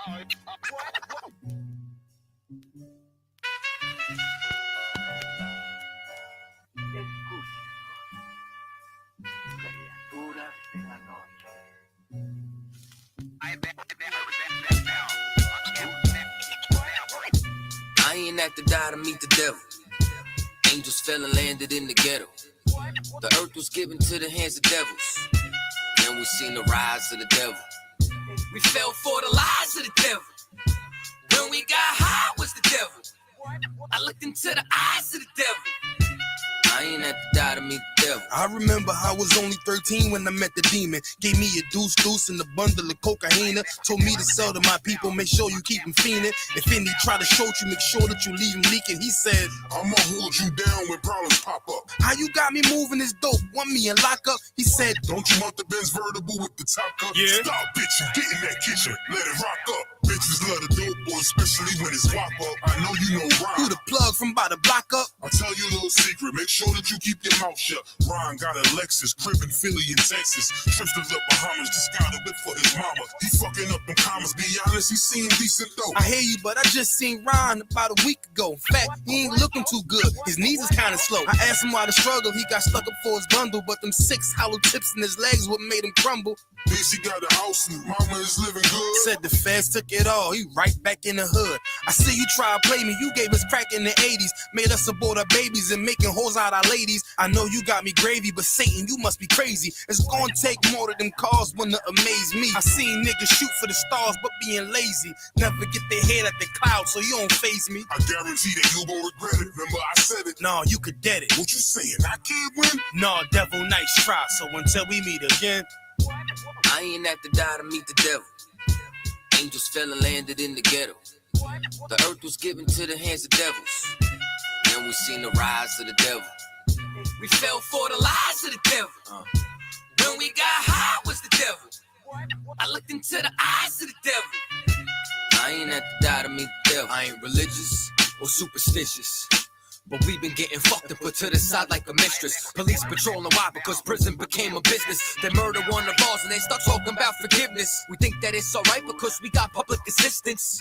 I ain't have to die to meet the devil. Angels fell and landed in the ghetto. The earth was given to the hands of devils. Then we seen the rise of the devil. We fell for the lies of the devil. When we got high was the devil. I looked into the eyes of the devil. I ain't have to die to meet the devil. I remember I was only 13 when I met the demon. Gave me a deuce and a bundle of cocaine. Told me to sell to my people, make sure you keep them fiending. If any try to shoot you, make sure that you leave him leaking. He said, I'ma hold you down when problems pop up. how you got me moving this dope? Want me in lockup? He said, don't you want the Benz vertible with the top cup? Yeah. Stop, bitch, you get in that kitchen, let it rock up. Bitches love the dope boy, especially when it's wop up. I know you know Ron. who the plug from by the block up? I'll tell you a little secret, make sure that you keep your mouth shut. Ron got a Lexus, crib in Philly and Texas. Trips to the Bahamas, just got a whip for his mama. He fucking up them commas, be honest, he seem decent though. I hear you, but I just seen Ron about a week ago. In fact, he ain't looking too good. His knees is kind of slow. I asked him why the struggle. He got stuck up for his bundle, but them 6 hollow tips in his legs what made him crumble. He got a house and mama is living good. Said the feds took it all. He right back in the hood. I see you try to play me. You gave us crack in the 80s. Made us abort our babies and making hoes out our ladies. I know you got me gravy, but Satan, you must be crazy. It's gonna take more than them cars when to amaze me. I seen niggas shoot for the stars, but being lazy. Never get their head at the clouds, so you don't faze me. I guarantee that you gon' regret it. Remember I said it. Nah, you could dead it. What you saying? I can't win? Nah, devil, nice try. So until we meet again, I ain't have to die to meet the devil. Angels fell and landed in the ghetto. The earth was given to the hands of devils. Then we seen the rise of the devil. We fell for the lies of the devil. When we got high was the devil. I looked into the eyes of the devil. I ain't have to die to meet the devil. I ain't religious or superstitious, but we've been getting fucked and put to the side like a mistress. Police patrolling why? Because prison became a business. They murder one of ours and they start talking about forgiveness. We think that it's alright because we got public assistance.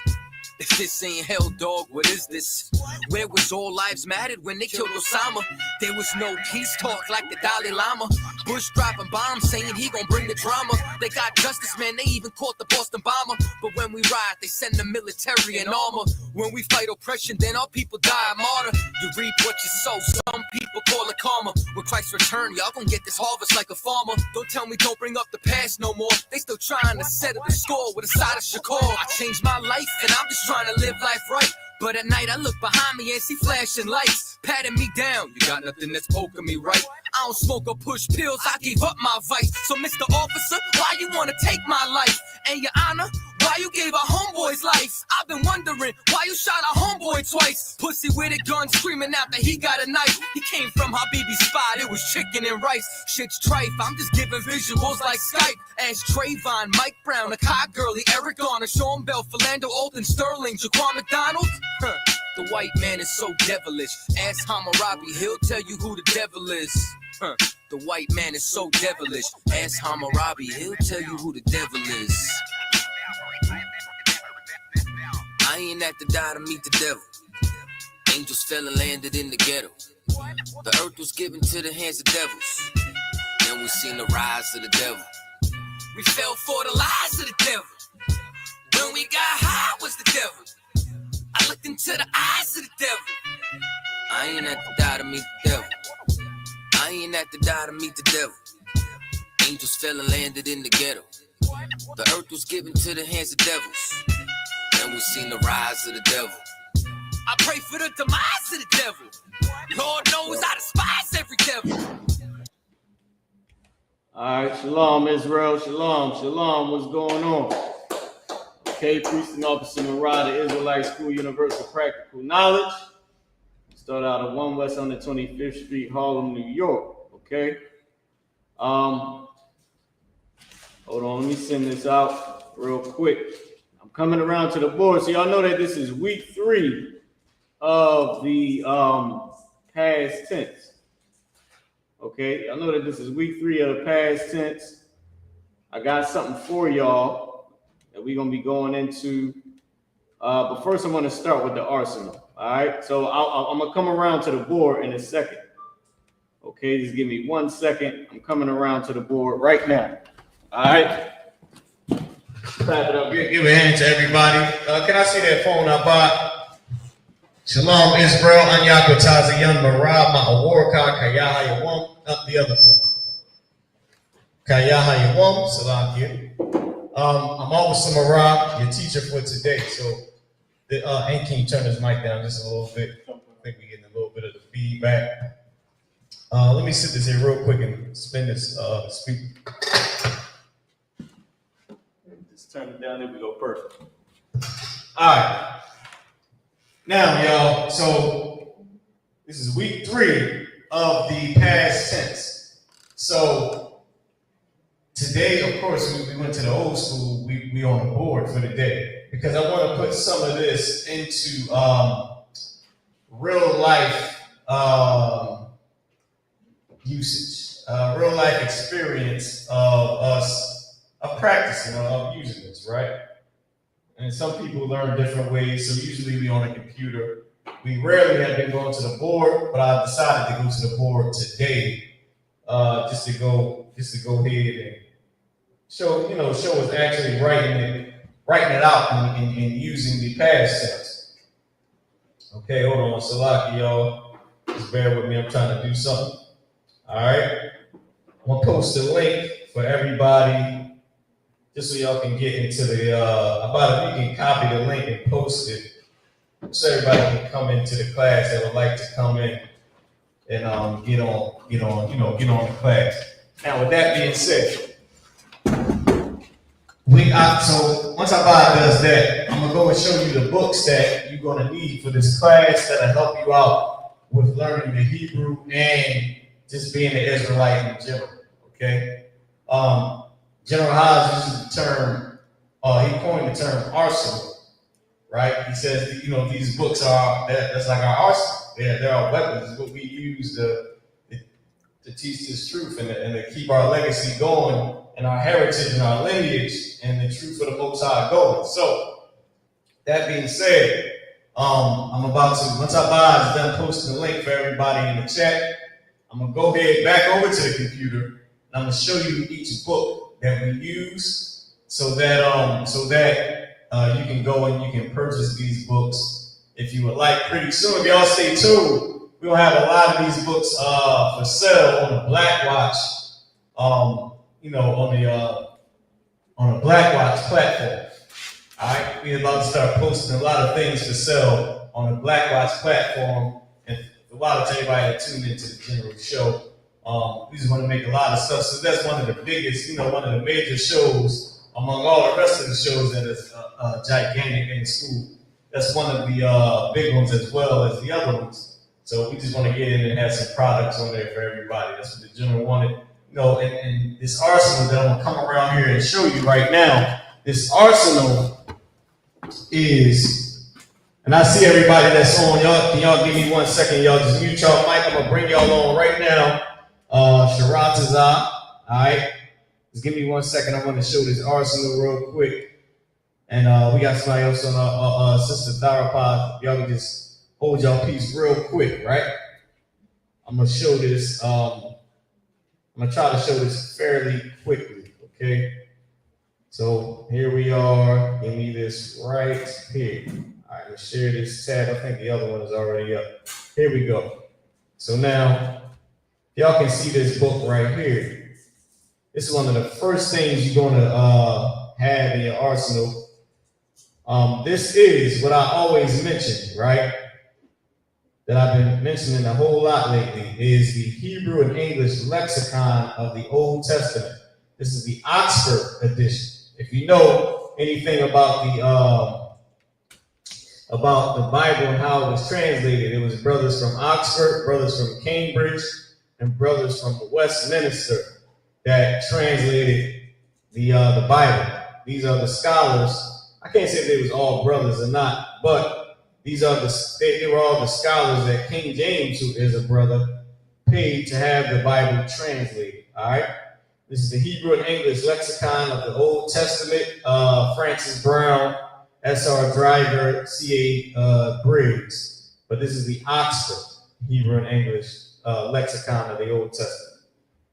If this ain't hell, dog, what is this? Where was all lives mattered when they killed Osama? There was no peace talk like the Dalai Lama. Bush dropping bombs saying he gon' bring the drama. They got justice, man, they even caught the Boston bomber. But when we ride, they send the military and armor. When we fight oppression, then our people die a martyr. You reap what you sow, some people call it karma. When Christ return, y'all gon' get this harvest like a farmer. Don't tell me don't bring up the past no more. They still trying to settle the score with a side of Shakur. I changed my life and I'm just trying to live life right. But at night I look behind me and see flashing lights, patting me down. You got nothing that's poking me right. I don't smoke or push pills, I gave up my vice. So Mr. Officer, why you wanna take my life? And Your Honor, why you gave our homeboy's life? I've been wondering why you shot our homeboy twice. Pussy with a gun screaming out that he got a knife. He came from Habibi's spot, it was chicken and rice. Shit's trife, I'm just giving visuals like Skype. Ask Trayvon, Mike Brown, a Kai Gurley, Eric Garner, Sean Bell, Philando, Alden, Sterling, Jaquan McDonald. The white man is so devilish. Ask Hammurabi, he'll tell you who the devil is. The white man is so devilish. Ask Hammurabi, he'll tell you who the devil is. I ain't have to die to meet the devil. Angels fell and landed in the ghetto. The earth was given to the hands of devils. Then we seen the rise of the devil. We fell for the lies of the devil. When we got high was the devil. I looked into the eyes of the devil. I ain't have to die to meet the devil. I ain't have to die to meet the devil. Angels fell and landed in the ghetto. The earth was given to the hands of devils. Then we seen the rise of the devil. I pray for the demise of the devil. Lord knows I despise every devil. All right, shalom, Israel, shalom, shalom, what's going on? Okay, Priest and Officer Marada, Israelite School, Universal Practical Knowledge. Start out at 1 West 125th Street, Harlem, New York, okay? Hold on, let me send this out real quick. I'm coming around to the board, so y'all know that this is week 3 of the past tense. Okay, I know that this is week 3 of the past tense. I got something for y'all. that we're going to be going into. But first, I'm going to start with the arsenal. All right. So I'm going to come around to the board in a second. Okay. Just give me 1 second. I'm coming around to the board right now. All right. Clap it up. Give a hand to everybody. Can I see that phone up? Shalom, Israel, Anyako Tazayan, Marab, Ma'awarka, Kayaha Yawam, up the other phone. Kayaha Yawam, Salam here. I'm always Marab, your teacher for today. So, and can you turn his mic down just a little bit? I think we're getting a little bit of the feedback. Let me sit this here real quick and spin this speaker. Just turn it down, there we go, perfect. All right. Now, y'all, so this is week 3 of the past tense. So today, of course, we went to the old school. We on the board for the day because I want to put some of this into real life usage, real life experience of us of practicing of using this, right? And some people learn different ways. So usually we on a computer. We rarely have been going to the board, but I decided to go to the board today, just to go ahead and show us actually writing it out and using the past tense. Okay, hold on, Salaki, y'all. Just bear with me. I'm trying to do something. All right. I'm gonna post a link for everybody. Just so y'all can get into the, if you can copy the link and post it, so everybody can come into the class that would like to come in and get on the class. Now, with that being said, so once Abad does that, I'm gonna go and show you the books that you're gonna need for this class that'll help you out with learning the Hebrew and just being an Israelite in general. Okay. General Haas uses the term, he coined the term arsenal, right? He says, these books that's like our arsenal. They're our weapons, what we use to teach this truth and to keep our legacy going and our heritage and our lineage and the truth of the Most High going. So, that being said, I'm about to, once Abba is done posting the link for everybody in the chat, I'm going to go ahead back over to the computer and I'm going to show you each book that we use so that you can go and you can purchase these books if you would like. Pretty soon, if y'all stay tuned, we'll have a lot of these books for sale on the Blackwatch, on the Blackwatch platform. All right, we're about to start posting a lot of things for sale on the Blackwatch platform, and a lot of anybody that tuned into the general show. We just want to make a lot of stuff. So that's one of the biggest, one of the major shows among all the rest of the shows that is gigantic in school. That's one of the big ones as well as the other ones. So we just want to get in and have some products on there for everybody. That's what the general wanted. And this arsenal that I'm going to come around here and show you right now, this arsenal is, and I see everybody that's on. Can y'all give me 1 second? Y'all just mute y'all mic. I'm going to bring y'all on right now. Sharatazah, all right. Just give me 1 second. I want to show this arsenal real quick, and we got somebody else on Sister Tharapod. Y'all can just hold y'all peace real quick, right? I'm gonna show this. I'm gonna try to show this fairly quickly, okay? So here we are. Give me this right here. All right, let's share this tab. I think the other one is already up. Here we go. So now. Y'all can see this book right here. This is one of the first things you're going to have in your arsenal. This is what I always mention, right? That I've been mentioning a whole lot lately is the Hebrew and English lexicon of the Old Testament. This is the Oxford edition. If you know anything about the Bible and how it was translated, it was brothers from Oxford, brothers from Cambridge, and brothers from Westminster that translated the Bible. These are the scholars. I can't say if they was all brothers or not, but these are they were all the scholars that King James, who is a brother, paid to have the Bible translated. All right. This is the Hebrew and English lexicon of the Old Testament. Francis Brown, S.R. Driver, C.A. Briggs. But this is the Oxford Hebrew and English lexicon of the Old Testament.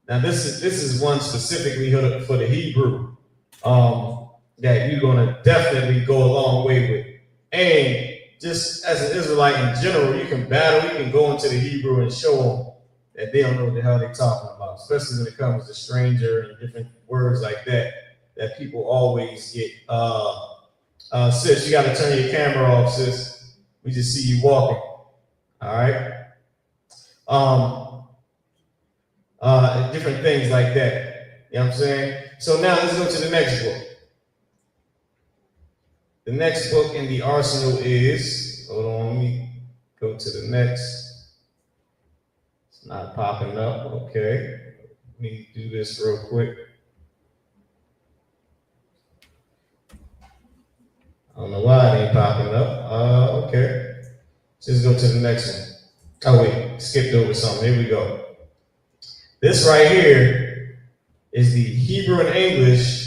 Now this is one specifically for the Hebrew that you're going to definitely go a long way with. And just as an Israelite in general, you can battle, you can go into the Hebrew and show them that they don't know what the hell they're talking about, especially when it comes to stranger and different words like that people always get. Sis, you got to turn your camera off, sis. We just see you walking. All right. Different things like that. You know what I'm saying? So now let's go to the next book. The next book in the arsenal is, hold on, let me go to the next. It's not popping up. Okay. Let me do this real quick. I don't know why it ain't popping up. Okay. Just go to the next one. Oh, wait, skipped over something. Here we go. This right here is the Hebrew and English,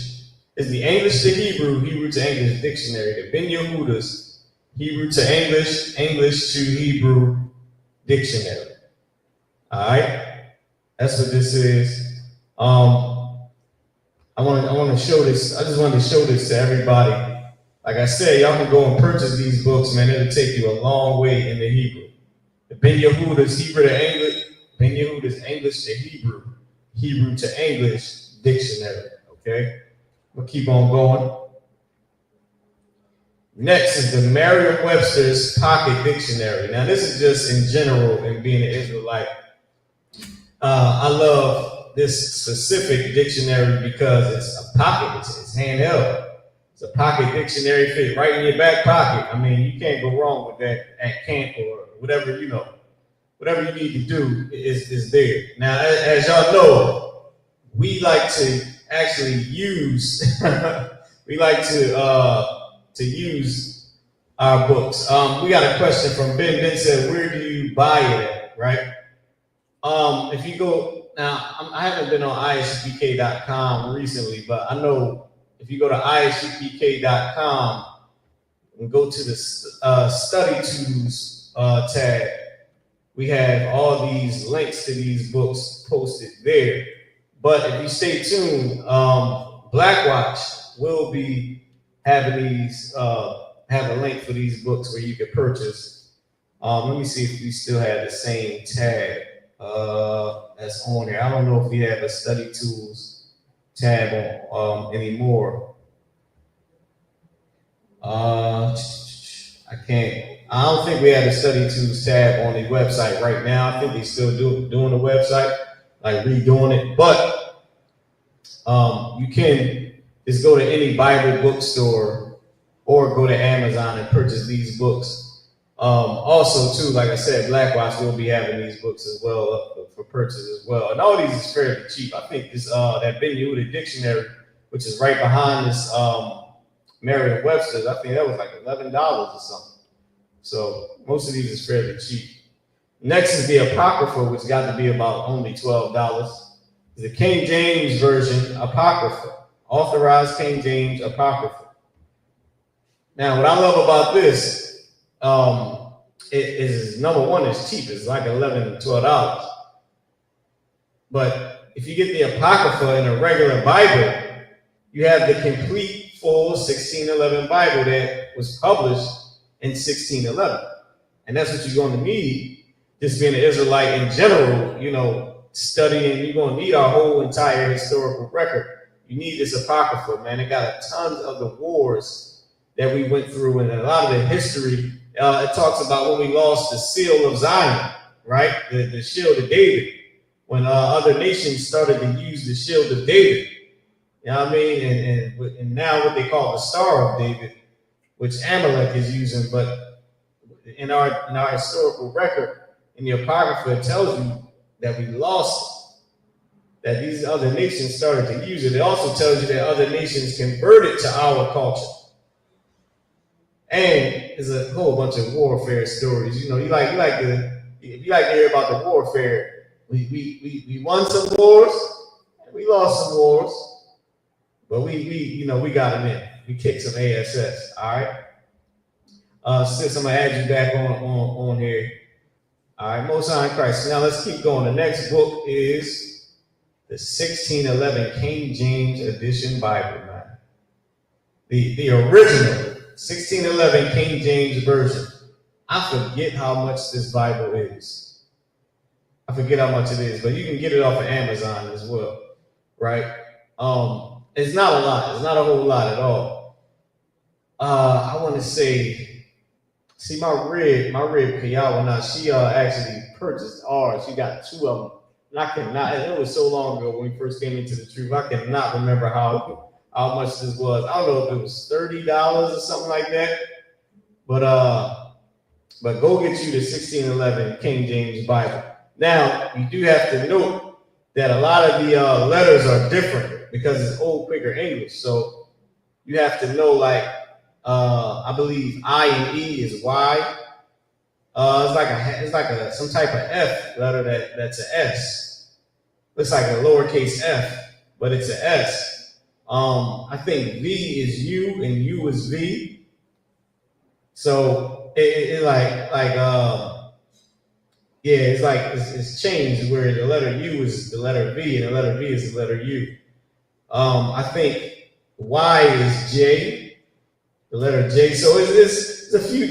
is the English to Hebrew, Hebrew to English dictionary, the Ben Yehuda's Hebrew to English, English to Hebrew dictionary. All right, that's what this is. I want to show this. I just wanted to show this to everybody. Like I said, y'all can go and purchase these books, man. It'll take you a long way in the Hebrew. The Ben Yehuda's Hebrew to English, Ben Yehuda's English to Hebrew, Hebrew to English dictionary. Okay, we'll keep on going. Next is the Merriam-Webster's Pocket Dictionary. Now, this is just in general in being an Israelite. I love this specific dictionary because it's a pocket, it's handheld. It's a pocket dictionary, fit right in your back pocket. I mean, you can't go wrong with that at camp or whatever, you know, whatever you need to do is there. Now, as y'all know, we like to actually use, we like to use our books. We got a question from Ben. Ben said, where do you buy it at, right? If you go, now, I haven't been on I.S.U.P.K.com recently, but I know if you go to I.S.U.P.K.com and go to the study tools tab, we have all these links to these books posted there. But if you stay tuned, Blackwatch will be having these, have a link for these books where you can purchase. Let me see if we still have the same tab that's on there. I don't know if we have a study tools tab on anymore. I don't think we have the study tools tab on the website right now. I think they still doing the website, like redoing it. But you can just go to any Bible bookstore or go to Amazon and purchase these books. Also, too, like I said, Blackwatch will be having these books as well up for purchase as well. And all these is fairly cheap. I think this that Ben Yehuda dictionary, which is right behind this Merriam-Webster's, I think that was like $11 or something. So most of these is fairly cheap. Next is the Apocrypha, which got to be about only $12. The King James Version Apocrypha, authorized King James Apocrypha. Now, what I love about this, it is, number one, it's cheap. It's like $11, $12. But if you get the Apocrypha in a regular Bible, you have the complete full 1611 Bible that was published in 1611. And that's what you're going to need, just being an Israelite in general, you know, studying. You're going to need our whole entire historical record. You need this Apocrypha, man. It got a ton of the wars that we went through and a lot of the history. It talks about when we lost the seal of Zion, right? The shield of David. When other nations started to use the shield of David. You know what I mean? And now what they call the Star of David, which Amalek is using. But in our historical record, in the Apocrypha, it tells you that we lost it. That these other nations started to use it. It also tells you that other nations converted to our culture. And there's a whole bunch of warfare stories. You know, if you like to hear about the warfare, we won some wars We lost some wars, but we got them in. We kicked some ASS. All right. Sis, I'm gonna add you back on here. All right, Most High in Christ. Now let's keep going. The next book is the 1611 King James Edition Bible, man. The original 1611 King James Version. I forget how much this Bible is. I forget how much it is, but you can get it off of Amazon as well, right? It's not a lot. It's not a whole lot at all. I want to say, see, my rib Kayawa, she actually purchased ours. She got 2 of them. And I cannot, it was so long ago when we first came into the truth, I cannot remember how much this was. I don't know if it was $30 or something like that. But go get you the 1611 King James Bible. Now, you do have to note that a lot of the letters are different because it's Old Quaker English. So you have to know, like, I believe I and E is Y. It's like some type of F letter that's an S. Looks like a lowercase f, but it's an S. I think V is U and U is V. So it's changed where the letter U is the letter V and the letter V is the letter U. I think Y is J, the letter J. So it's a few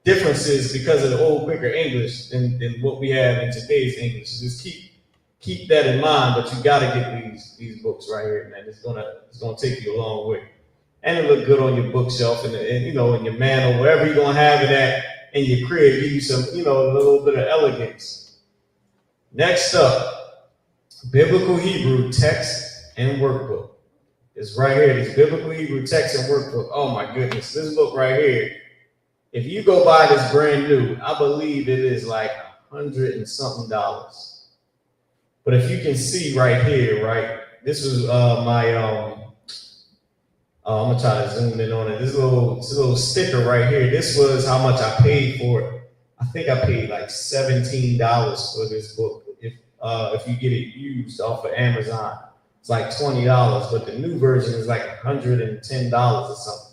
differences because of the Old Quaker English than what we have in today's English. So just keep that in mind, but you got to get these books right here, man. It's gonna take you a long way, and it look good on your bookshelf and in your mantle, wherever you're gonna have it at in your crib. Give you some a little bit of elegance. Next up, Biblical Hebrew Text and Workbook. It's right here. This Biblical Hebrew Text and Workbook. Oh my goodness, this book right here. If you go buy this brand new, I believe it is like $100 and something. But if you can see right here, right, this was my I'm gonna try to zoom in on it. This little sticker right here. This was how much I paid for it. I think I paid like $17 for this book. If you get it used off of Amazon, it's like $20. But the new version is like $110 or something.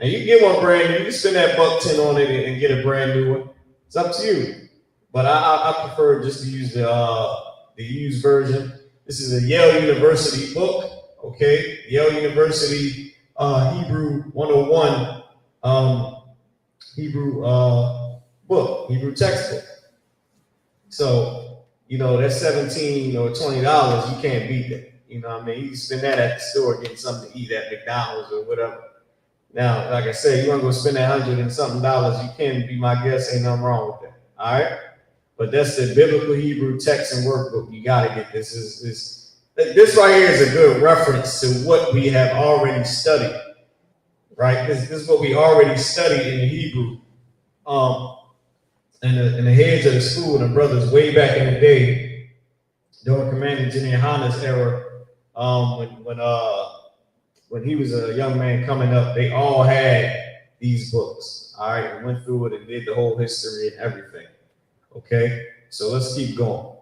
Now you can get one brand new. You can spend that $110 on it and get a brand new one. It's up to you. But I prefer just to use the used version. This is a Yale University book. Okay, Yale University Hebrew 101 Hebrew book, Hebrew textbook. So, that's $17 or $20. You can't beat that. You know what I mean? You can spend that at the store getting something to eat at McDonald's or whatever. Now, like I said, you want to go spend that $100 and something, you can be my guest. Ain't nothing wrong with that. All right? But that's the Biblical Hebrew Text and Workbook. You got to get this. This right here is a good reference to what we have already studied, right? This is what we already studied in the Hebrew. And the heads of the school and the brothers way back in the day, during Commanding General YAHANNA's era, when he was a young man coming up, they all had these books, all right? And went through it and did the whole history and everything, okay? So let's keep going.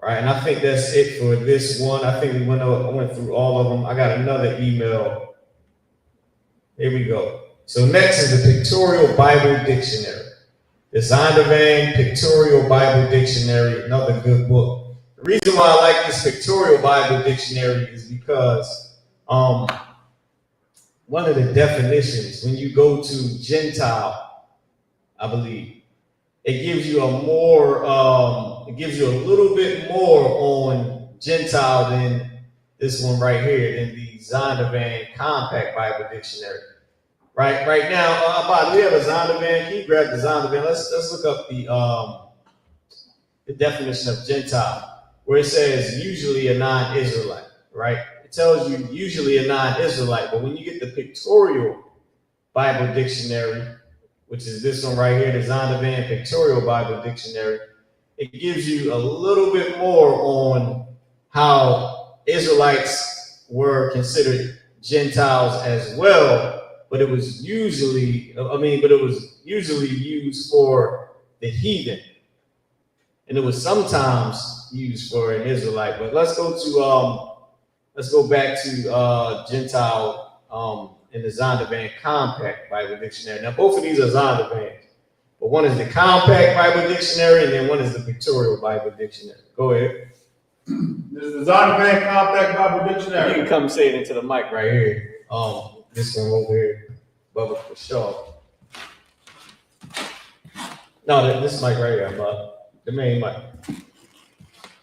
All right, and I think that's it for this one. I think I went through all of them. I got another email. Here we go. So next is the Pictorial Bible Dictionary. The Zondervan Pictorial Bible Dictionary, another good book. The reason why I like this Pictorial Bible Dictionary is because one of the definitions, when you go to Gentile, I believe, it gives you a little bit more on Gentile than this one right here, than the Zondervan Compact Bible Dictionary. Right now, Bob, do we have a Zondervan? Can you grab the Zondervan? Let's look up the definition of Gentile, where it says usually a non-Israelite, right? It tells you usually a non-Israelite, but when you get the Pictorial Bible Dictionary, which is this one right here, the Zondervan Pictorial Bible Dictionary, it gives you a little bit more on how Israelites were considered Gentiles as well, but it was usually used for the heathen. and it was sometimes used for an Israelite. But let's go back to Gentile in the Zondervan Compact Bible Dictionary. Now both of these are Zondervans, but one is the Compact Bible Dictionary, and then one is the Pictorial Bible Dictionary. Go ahead. This is the Zondervan Compact Bible Dictionary. You can come say it into the mic right here. This one over here, Bubba for sure. No, this mic right here, Bubba. The main mic.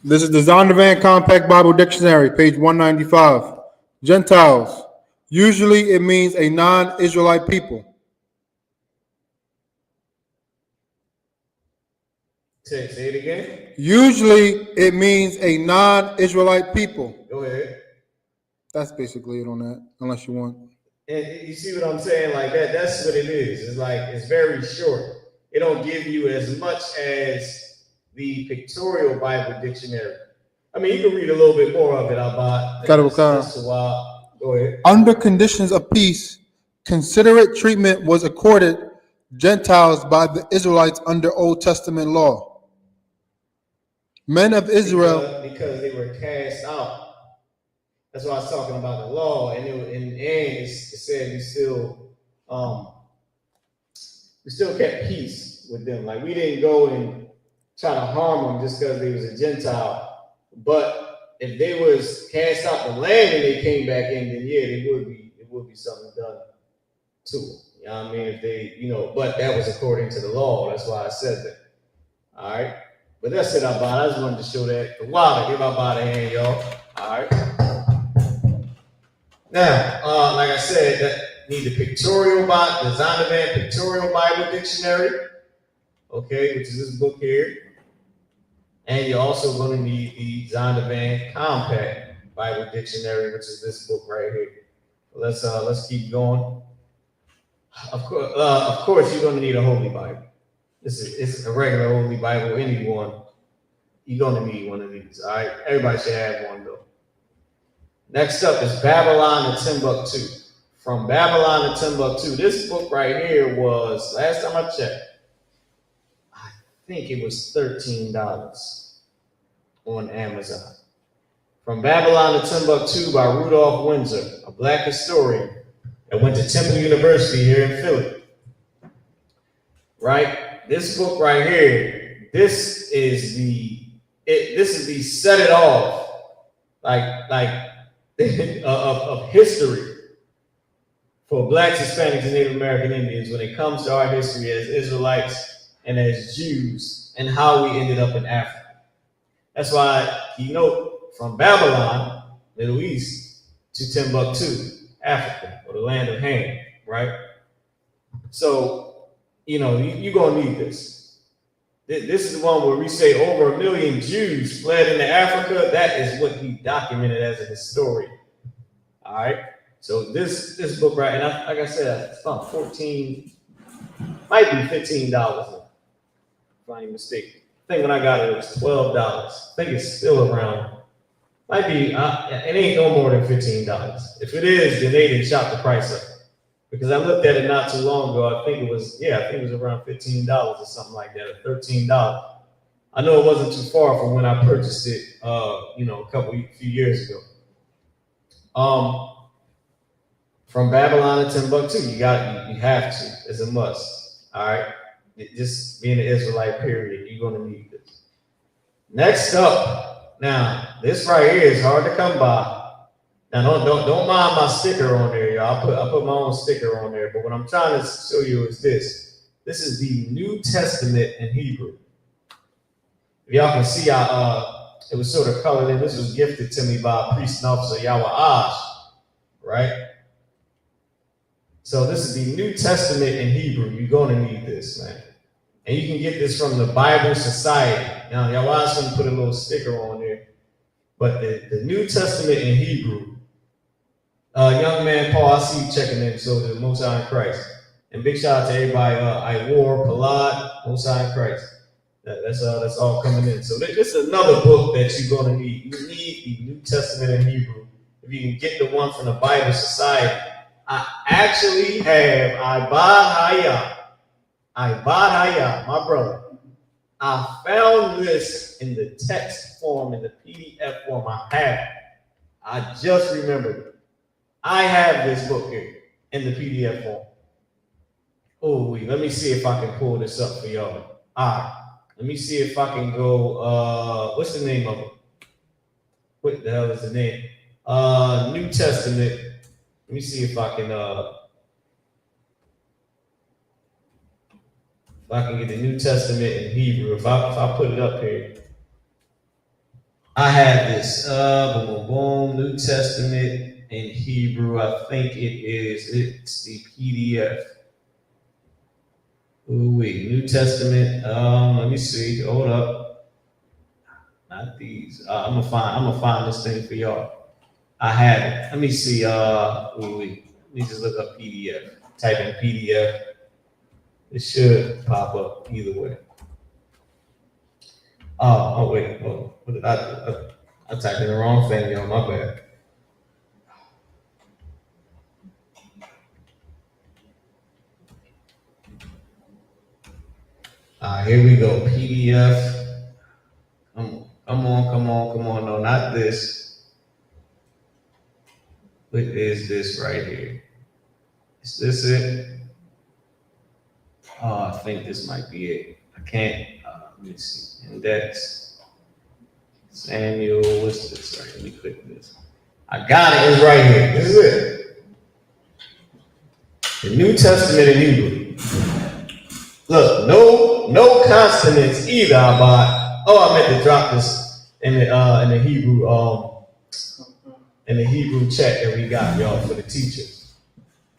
This is the Zondervan Compact Bible Dictionary, page 195. Gentiles. Usually it means a non-Israelite people. Say it again. Usually it means a non-Israelite people. Go ahead. That's basically it on that, unless you want. And you see what I'm saying? Like that, that's what it is. It's like, it's very short. It don't give you as much as the Pictorial Bible Dictionary. I mean, you can read a little bit more of it about. Go ahead. Under conditions of peace, considerate treatment was accorded Gentiles by the Israelites under Old Testament law. Men of Israel, because they were cast out. That's why I was talking about the law, and it said we still kept peace with them. Like we didn't go and try to harm them just because they was a Gentile. But if they was cast out the land and they came back in, then yeah, it would be something done to them. You know what I mean? If they, but that was according to the law. That's why I said that. All right. But that's it, Abba. I just wanted to show that. The water, give Abba a hand, y'all. All right. Now, like I said, that need the Pictorial Bible, the Zondervan Pictorial Bible Dictionary. Okay, which is this book here. And you're also going to need the Zondervan Compact Bible Dictionary, which is this book right here. Let's keep going. Of course, you're going to need a Holy Bible. It's a regular Holy Bible. Anyone, you're going to need one of these. All right, everybody should have one though. Next up is Babylon to Timbuktu. From Babylon to Timbuktu. This book right here was, last time I checked, I think it was $13 on Amazon. From Babylon to Timbuktu by Rudolph Windsor, a black historian that went to Temple University here in Philly. Right? This book right here, this is the set it off of history for blacks, Hispanics, and Native American Indians when it comes to our history as Israelites and as Jews and how we ended up in Africa. That's why you know from Babylon, Middle East, to Timbuktu, Africa, or the land of Ham, right? So, you're going to need this. This is the one where we say over 1 million Jews fled into Africa. That is what he documented as a historian. All right. So this book, right, and like I said, it's about might be $15 now, if I ain't mistaken. I think when I got it was $12. I think it's still around. Might be, it ain't no more than $15. If it is, then they didn't shop the price up. Because I looked at it not too long ago. I think it was around $15 or something like that, or $13. I know it wasn't too far from when I purchased it, a few years ago. From Babylon to Timbuktu, you have to. It's a must. All right. Just being an Israelite, period, you're going to need this. Next up, now this right here is hard to come by. Now don't mind my sticker on there, y'all. I put my own sticker on there, but what I'm trying to show you is this. This is the New Testament in Hebrew. If y'all can see, it was sort of colored in. This was gifted to me by a priest and officer, YAHANNA, right? So this is the New Testament in Hebrew. You're going to need this, man. And you can get this from the Bible Society. Now, YAHANNA's going to put a little sticker on there. But the New Testament in Hebrew, young man Paul, I see you checking in, so the Most High in Christ. And big shout out to everybody, Iwar, Palad, Most High in Christ. That's all coming in. So this is another book that you're going to need. You need the New Testament in Hebrew. If you can get the one from the Bible Society. I actually have Ibad Hayah, my brother. I found this in the text form, in the PDF form. I have it. I just remembered it. I have this book here in the PDF form. Oh, wait, let me see if I can pull this up for y'all. All right, let me see if I can go, what's the name of it? What the hell is the name? New Testament. Let me see if I can get the New Testament in Hebrew. If I put it up here. I have this boom, boom, boom, New Testament in Hebrew. I think it's the PDF. Ooh, wait, New Testament. Let me see. Hold up. Not these. I'm gonna find this thing for y'all. I have it. Let me see. Wait. Let me just look up PDF. Type in PDF. It should pop up either way. Oh wait. Oh, what did I do? I typed in the wrong thing, y'all. My bad. Here we go. PDF. Come on. No, not this. What is this right here? Is this it? Oh, I think this might be it. I can't. Let me see. Index. Samuel. What's this? Right. Let me click this. I got it. It's right here. This is it. The New Testament in Hebrew. Look, no consonants either. I meant to drop this in the Hebrew chat that we got, y'all, for the teachers.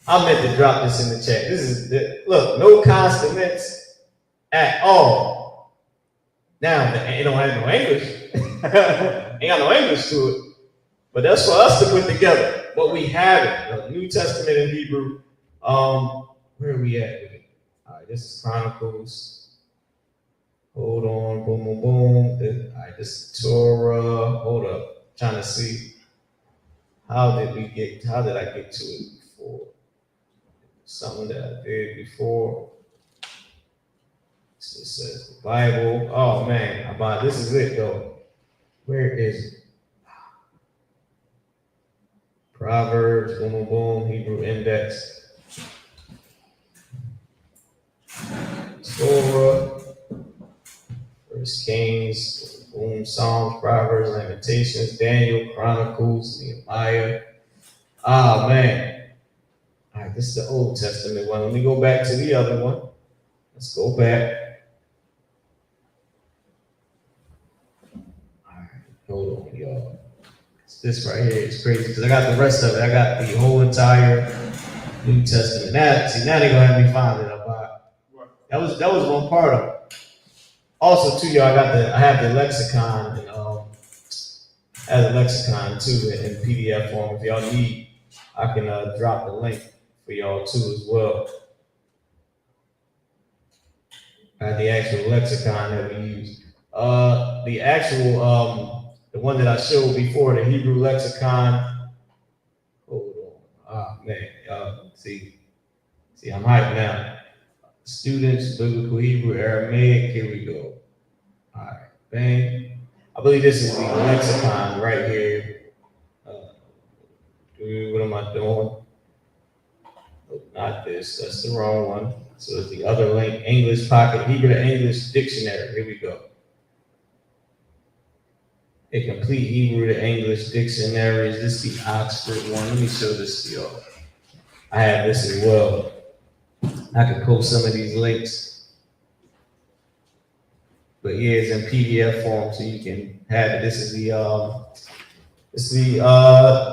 I meant to drop this in the chat. Look, no consonants at all. Now, it don't have no English. Ain't got no English to it. But that's for us to put together. But we have it. The New Testament in Hebrew. Where are we at with it? All right, this is Chronicles. Hold on. Boom, boom, boom. All right, this is Torah. Hold up. Trying to see. How did I get to it before? Something that I did before. It says the Bible. Oh man, this is it though. Where is it? Proverbs, boom, boom, boom, Hebrew index. Torah, First Kings, boom, Psalms, Proverbs, Lamentations, Daniel, Chronicles, Nehemiah. Ah man. All right, this is the Old Testament one. Let me go back to the other one. Let's go back. All right, hold on, y'all. It's this right here. It's crazy because I got the rest of it. I got the whole entire New Testament. Now they're gonna have me find it. That was one part of it. Also, too, y'all, I have the lexicon and as a lexicon too in PDF form. If y'all need, I can drop the link for y'all too as well. I have the actual lexicon that we use. The actual the one that I showed before, the Hebrew lexicon. Hold on. Man. See, I'm hyped now. Students, biblical Hebrew, Aramaic. Here we go. All right, bang. I believe this is the lexicon right here. What am I doing? Oh, not this. That's the wrong one. So it's the other link. English Pocket Hebrew to English Dictionary. Here we go. A complete Hebrew to English dictionary. Is this the Oxford one? Let me show this to y'all. I have this as well. I can post some of these links. But yeah, it's in PDF form, so you can have it. This is the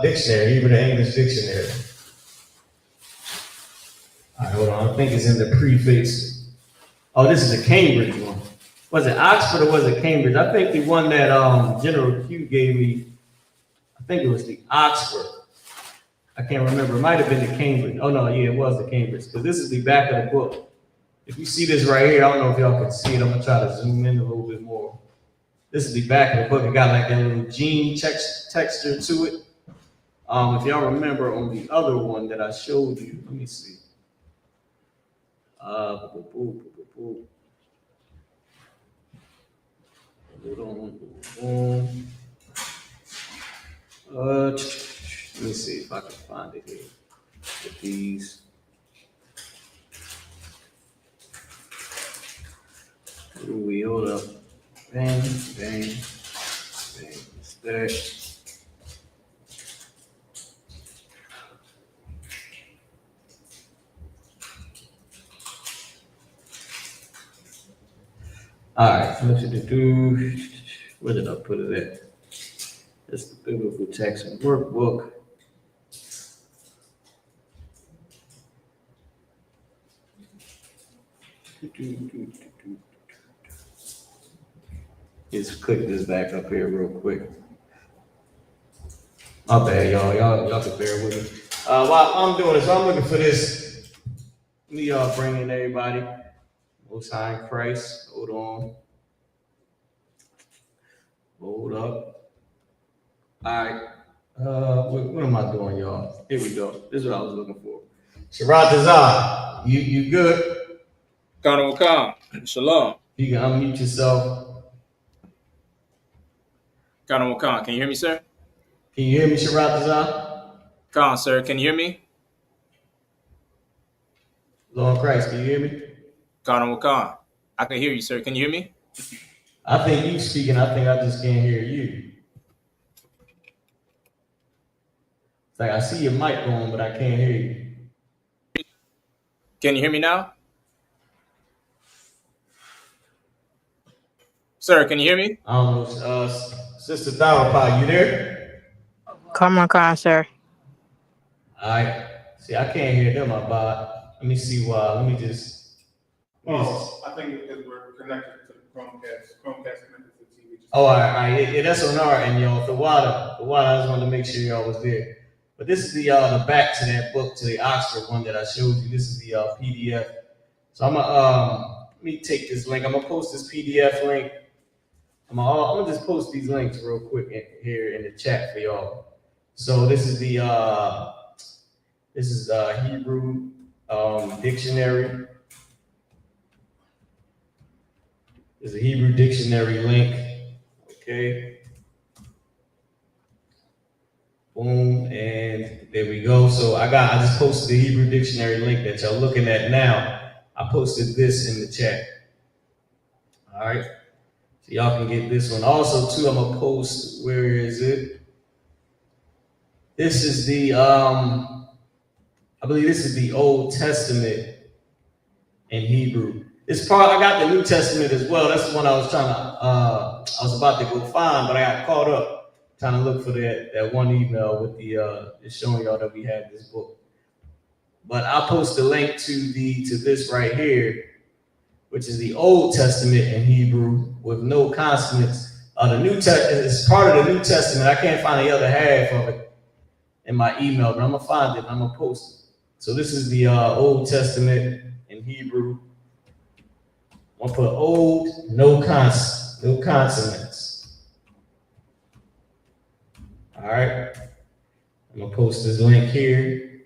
dictionary, Hebrew to English dictionary. All right, hold on. I think it's in the prefix. Oh, this is the Cambridge one. Was it Oxford or was it Cambridge? I think the one that General Q gave me, I think it was the Oxford. I can't remember. It might have been the Cambridge. Oh, no, yeah, it was the Cambridge. Because this is the back of the book. If you see this right here, I don't know if y'all can see it. I'm going to try to zoom in a little bit more. This is the back of the book. It got like that little jean texture to it. If y'all remember on the other one that I showed you, let me see. Hold on. Let me see if I can find it here. With these. Ooh, hold up. Bang, bang, bang. Stack. All right, where did I put it at? It's the biblical text and workbook. Just click this back up here real quick. My bad, y'all. Y'all can bear with me. While I'm doing this, I'm looking for this. Let me bring in everybody. Most High in Christ. Hold on. Hold up. All right. What am I doing, y'all? Here we go. This is what I was looking for. Shabbat Azah. You good? Khan, Shalom. You can unmute yourself. Khan, can you hear me, sir? Can you hear me, Shabbat Azah? Khan, sir, can you hear me? Lord Christ, can you hear me? Khan, I can hear you, sir. Can you hear me? I think you speaking. I think I just can't hear you. It's like I see your mic going, but I can't hear you. Can you hear me now? Sir, can you hear me? I don't know. Sister Darapah, you there? Come on, sir. All right. See, I can't hear them about. Let me see why. Let me just. I think it's because we're connected to the Chromecast. Chromecast connected to the TV. Oh, all right. Yeah, that's on our end, y'all. The water. I just wanted to make sure y'all was there. But this is the back to that book, to the Oxford one that I showed you. This is the PDF. So I'm gonna let me take this link. I'm gonna post this PDF link. I'm gonna just post these links real quick here in the chat for y'all. So this is the Hebrew dictionary. There's a Hebrew dictionary link. Okay. Boom, and there we go. So I just posted the Hebrew dictionary link that y'all looking at now. I posted this in the chat. All right. So y'all can get this one. Also, too, I'm gonna post, where is it? This is the I believe this is the Old Testament in Hebrew. It's part. I got the New Testament as well. That's the one I was trying to. I was about to go find, but I got caught up trying to look for that one email with the just showing y'all that we had this book. But I'll post the link to this right here, which is the Old Testament in Hebrew with no consonants. The New Testament is part of the New Testament. I can't find the other half of it in my email, but I'm gonna find it and I'm gonna post it. So this is the Old Testament in Hebrew. I'm gonna put old, no consonants. All right. I'm gonna post this link here,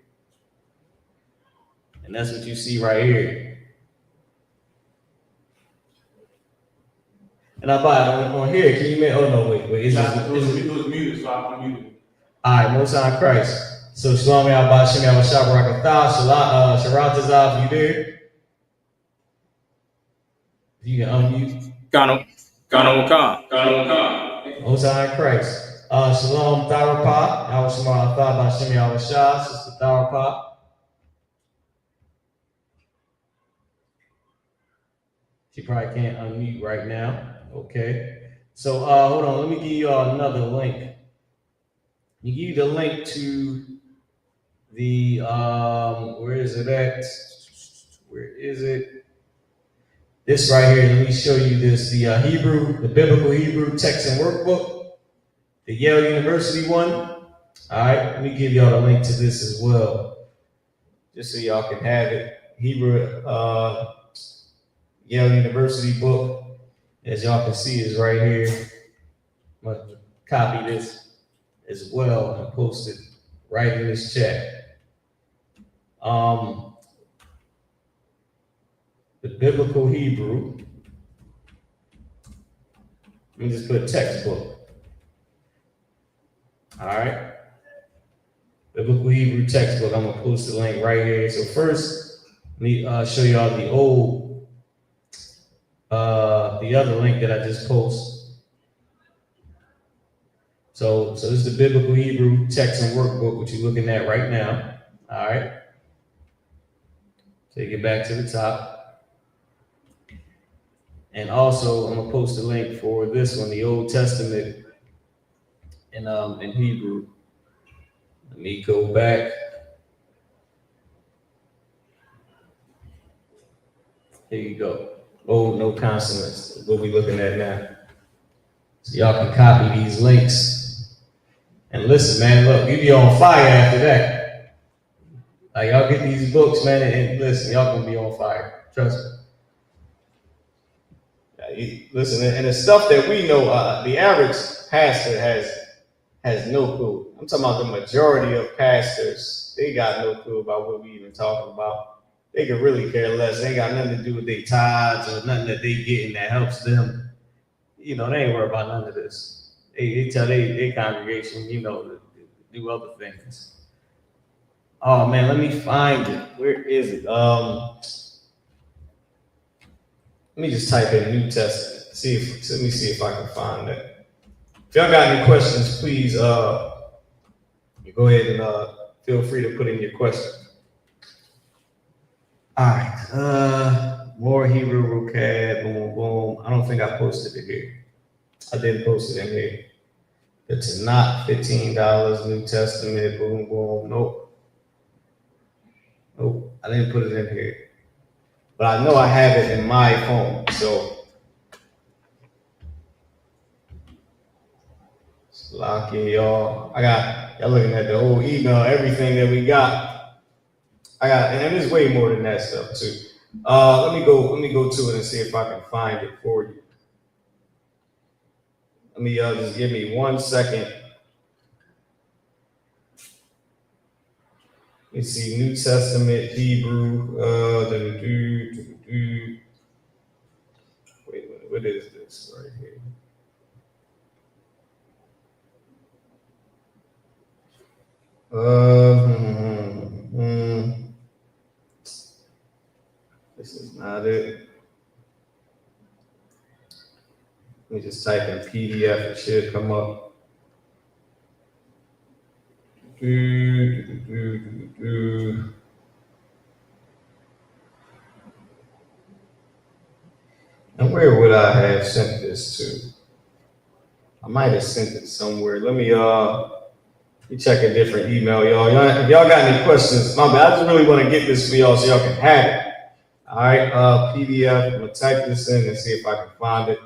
and that's what you see right here. And I buy it on here. Can you make? Oh no, wait. It was muted, so I unmuted. All right, Most High Christ. So Shalom Yahweh Shem Yahweh Shabbarakatah, Sharatazah, you there? You can unmute. Khan. Most High Christ. Shalom Tharapah, Yahweh Shema Athah, Bashem Yahweh Shah, Sister Tharapah. She probably can't unmute right now. Okay. So hold on, let me give you another link. You give you the link to the where is it at? Where is it? This right here. Let me show you this. The biblical Hebrew text and workbook, the Yale University one. All right, let me give y'all the link to this as well, just so y'all can have it. Hebrew Yale University book, as y'all can see, is right here. I'm gonna copy this as well and post it right in this chat. The biblical Hebrew Let me just put textbook. All right. Biblical Hebrew textbook. I'm gonna post the link right here. So first, let me show y'all the old, the other link that I just posted. So this is the Biblical Hebrew text and workbook, which you're looking at right now. All right. Take it back to the top. And also, I'm gonna post a link for this one, the Old Testament in Hebrew. Let me go back. Here you go. Oh, no consonants. What we looking at now. So y'all can copy these links. And listen, man, look, you be on fire after that. Like, y'all get these books, man, and listen, y'all gonna be on fire. Trust me. Listen, and the stuff that we know, the average pastor has no clue. I'm talking about the majority of pastors. They got no clue about what we even talking about. They can really care less. They ain't got nothing to do with their tithes or nothing that they getting that helps them. You know, they ain't worried about none of this. They tell their congregation, you know, to do other things. Oh man, let me find it. Where is it? Let me just type in New Testament. Let me see if I can find that. If y'all got any questions, please go ahead and feel free to put in your question. All right. More Hebrew vocab, boom, boom. I don't think I posted it here. I didn't post it in here. It's not $15, New Testament, boom, boom. Nope. I didn't put it in here. But I know I have it in my phone, so. Lucky y'all. Y'all looking at the whole email, everything that we got. And there's way more than that stuff too. Let me go to it and see if I can find it for you. Let me just give me 1 second. Let me see, New Testament, Hebrew. Wait a minute, what is this right here? This is not it. Let me just type in PDF, it should come up. And where would I have sent this to? I might have sent it somewhere. Let me check a different email, y'all. If y'all got any questions, my bad. I just really want to get this for y'all so y'all can have it. All right, PDF. I'm gonna type this in and see if I can find it.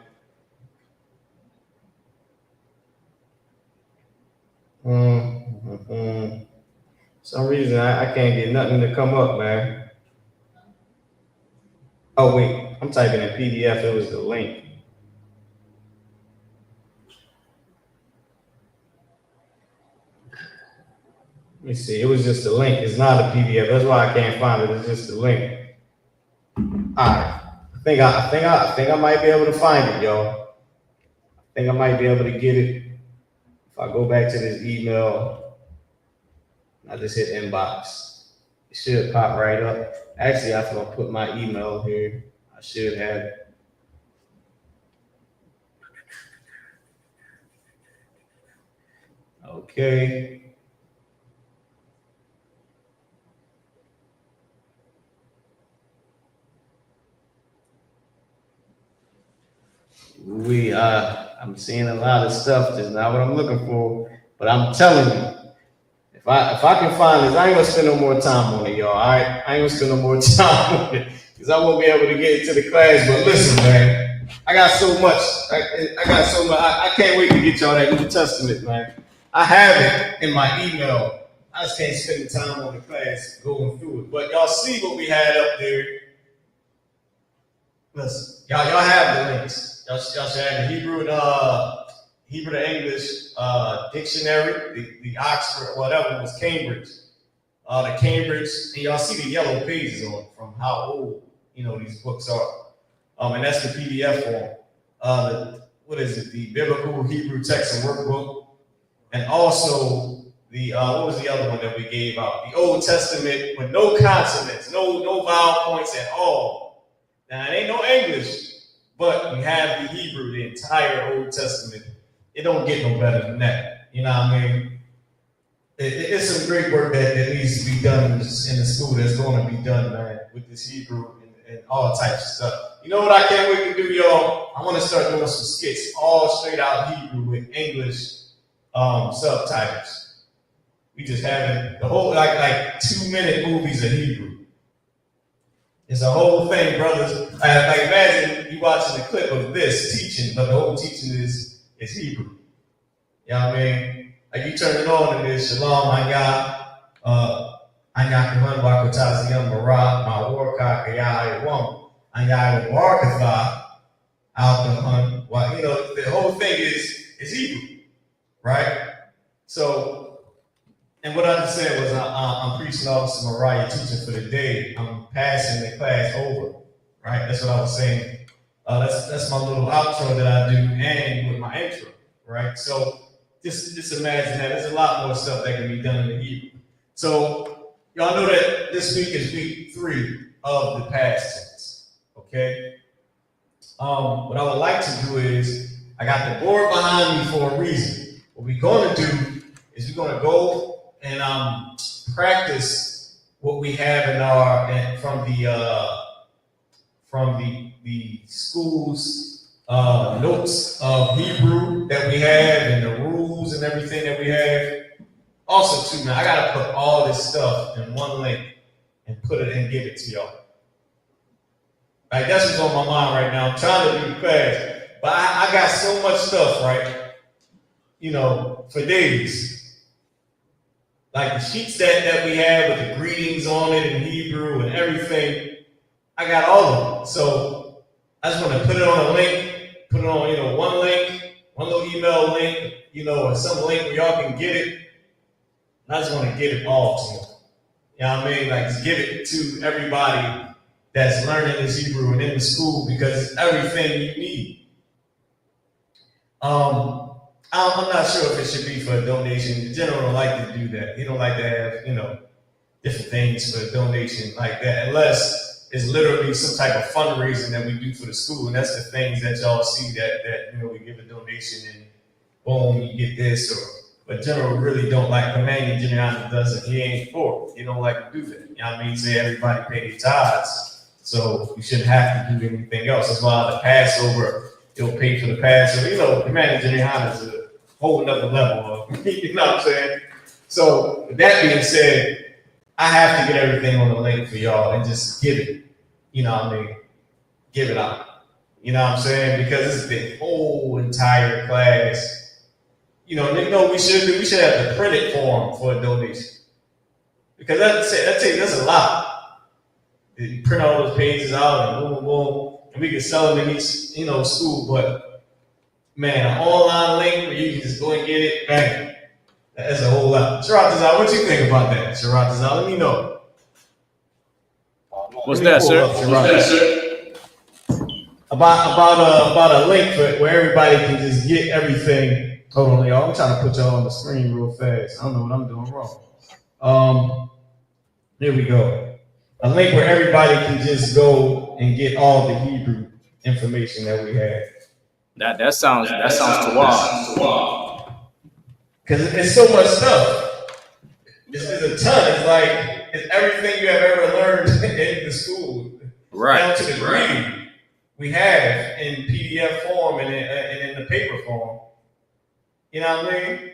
For some reason I can't get nothing to come up, man. Oh wait, I'm typing in PDF. It was the link. Let me see. It was just a link. It's not a PDF. That's why I can't find it. It's just a link. All right. I think I might be able to find it, y'all. I think I might be able to get it. If I go back to this email, I just hit inbox. It should pop right up. Actually, I have to put my email here. I should have it. Okay. I'm seeing a lot of stuff. That's not what I'm looking for. But I'm telling you, if I can find this, I ain't gonna spend no more time on it, y'all. All right, I ain't gonna spend no more time on it because I won't be able to get into the class. But listen, man, I got so much. I got so much. I can't wait to get y'all that New Testament, man. I have it in my email. I just can't spend the time on the class going through it. But y'all see what we had up there. Listen, y'all have the links. Y'all should have the Hebrew to English dictionary, the Oxford, whatever was Cambridge. The Cambridge, and y'all see the yellow pages on it from how old these books are. And that's the PDF form. the Biblical Hebrew Text and Workbook, and also the what was the other one that we gave out? The Old Testament with no consonants, no vowel points at all. Now it ain't no English, but you have the Hebrew, the entire Old Testament. It don't get no better than that. You know what I mean? It's some great work that needs to be done in the school that's going to be done, man, with this Hebrew and all types of stuff. You know what I can't wait to do, y'all? I want to start doing some skits all straight out Hebrew with English subtitles. We just having the whole like 2-minute movies of Hebrew. It's a whole thing, brothers. Like imagine you watching the clip of this teaching, but the whole teaching is Hebrew. You know what I mean? Like you turn it on and it's Shalom, Anya Kaman Wakutaziyam Bara, Mawarka Kayawam, Anya Warkatha, Alkaman. Well, you know, the whole thing is Hebrew, right? So, and what I just said was I'm preaching Officer Mariah, teaching for the day. I'm passing the class over, right? That's what I was saying. That's my little outro that I do, and with my intro, right? So just imagine that there's a lot more stuff that can be done in the Hebrew. So y'all know that this week is week 3 of the past tense, okay? What I would like to do is, I got the board behind me for a reason. What we're going to do is we're going to go and practice what we have in our from the school's notes of Hebrew that we have and the rules and everything that we have. Also, too, man, I gotta put all this stuff in one link and put it and give it to y'all. Like that's what's on my mind right now. I'm trying to do fast, but I got so much stuff, right? You know, for days. Like the sheets that we have with the greetings on it in Hebrew and everything, I got all of them. So I just want to put it on a link, put it on, you know, one link, one little email link, you know, or some link where y'all can get it. And I just want to get it all to you. You know what I mean? Like just give it to everybody that's learning this Hebrew and in the school because it's everything you need. I'm not sure if it should be for a donation. The general don't like to do that. He don't like to have, you know, different things for a donation like that, unless it's literally some type of fundraising that we do for the school. And that's the things that y'all see that you know, we give a donation and boom, you get this. But general really don't like, Commander General doesn't, he ain't for it. He don't like to do that. You know what I mean? Say everybody pay their tithes, so you shouldn't have to do anything else. That's why the Passover, it'll pay for the Passover. You know, Commander General is a whole nother level of, you know what I'm saying? So with that being said, I have to get everything on the link for y'all and just give it. You know what I mean? Give it out. You know what I'm saying? Because it's the whole entire class. You know we should have the printed form for a donation. Because that's a lot. You print all those pages out and boom, boom, boom, and we can sell them in each, you know, school. But man, an online link where you can just go and get it, bang. That's a whole lot. Sharatazal, what you think about that? Sharatazal, let me know. What's that, sir? About a link where everybody can just get everything. Hold on, y'all. I'm trying to put y'all on the screen real fast. I don't know what I'm doing wrong. Here we go. A link where everybody can just go and get all the Hebrew information that we have. That sounds too wild. Because it's so much stuff. It's a ton. It's like it's everything you have ever learned in the school. Right. Down to the greeting we have in PDF form and in the paper form. You know what I mean?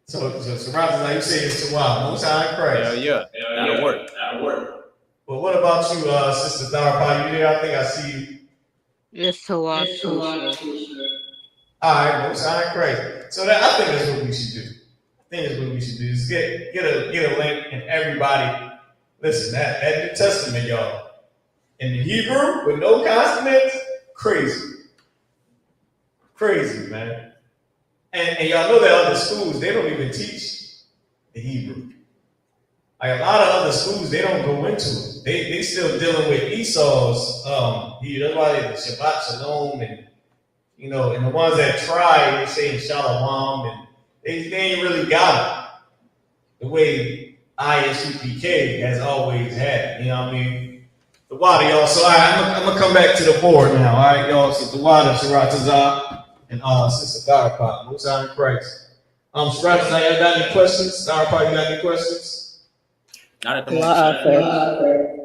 So Rabbi, like you say, it's too wild. Most High Christ. Yeah. That'll work. Well, what about you, Sister Darpa? You there? I think I see you. Yes, to watch. All right, Most High Christ. So I think that's what we should do. Is get a link and everybody listen. That New Testament, y'all, in the Hebrew with no consonants, crazy, man. And y'all know that other schools, they don't even teach the Hebrew. Like a lot of other schools, they don't go into it. They still dealing with Esau's Hebrew. That's why the Shabbat Shalom and You know, and the ones that try, they're saying SHALAM, and they ain't really got it the way I.S.U.P.K has always had it. You know what I mean? The water, y'all. So I'm gonna come back to the board now. All right, y'all. So the water, Sharatazah, and Sister Darapot, Most High in Christ. Sharatazah, you got any questions? Darapot, you got any questions? Not at the moment.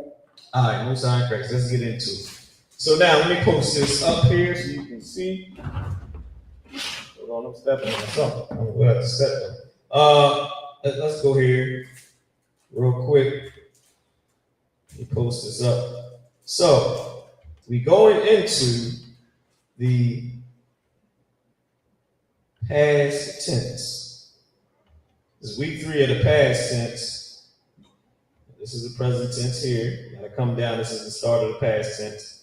All right, Most High in Christ. Let's get into it. So now let me post this up here so you can see. Hold on, I'm stepping on something. I'm gonna have to step on. Let's go here real quick. Let me post this up. So we going into the past tense. This is week 3 of the past tense. This is the present tense here. You gotta come down. This is the start of the past tense.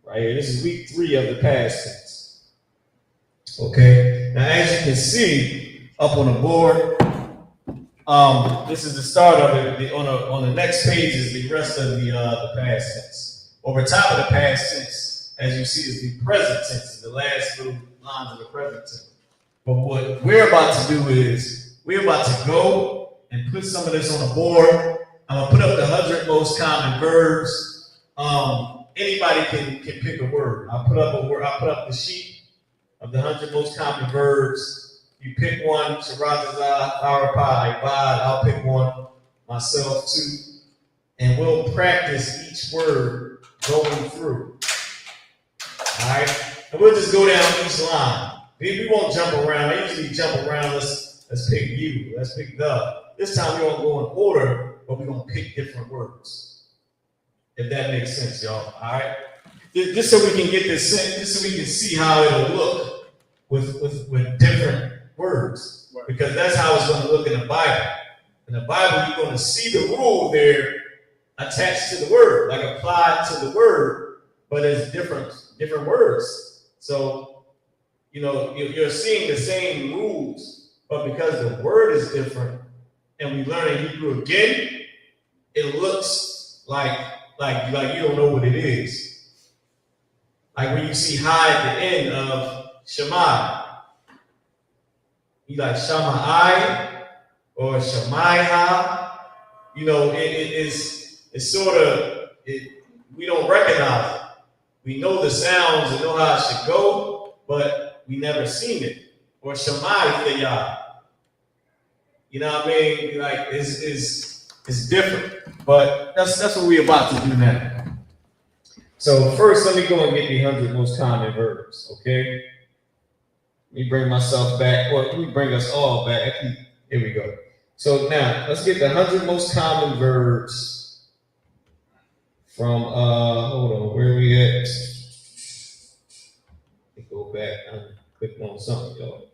Right here. This is week 3 of the past tense. Okay. Now, as you can see up on the board, this is the start of it. On the next page is the rest of the past tense. Over top of the past tense, as you see, is the present tense. The last little lines of the present tense. But what we're about to do is we're about to go and put some of this on the board. I'm gonna put up the 100 most common verbs. Anybody can pick a word. I'll put up a word. I'll put up the sheet of the 100 most common verbs. You pick one. Sharatazah, Arapah, Ibad. I'll pick one myself too, and we'll practice each word going through. All right, and we'll just go down each line. We won't jump around. I usually jump around. Let's pick you. Let's pick the. This time we won't go in order, but we're gonna pick different words. If that makes sense, y'all. All right. Just so we can get this sense, just so we can see how it'll look with different words. Right. Because that's how it's going to look in the Bible. In the Bible, you're going to see the rule there attached to the word, like applied to the word, but it's different words. So, you know, you're seeing the same rules, but because the word is different, and we learn in Hebrew again, it looks like you don't know what it is. Like when you see high at the end of Shema, you like Shammai or Shamaiha. You know, it's sort of we don't recognize it. We know the sounds and know how it should go, but we never seen it. Or Shammai Theyah. You know what I mean? Like it's different. But that's what we're about to do now. So first, let me go and get the 100 most common verbs, okay? Let me bring myself back, or let me bring us all back. Here we go. So now, let's get the 100 most common verbs from, hold on, where are we at? Let me go back and click on something, y'all.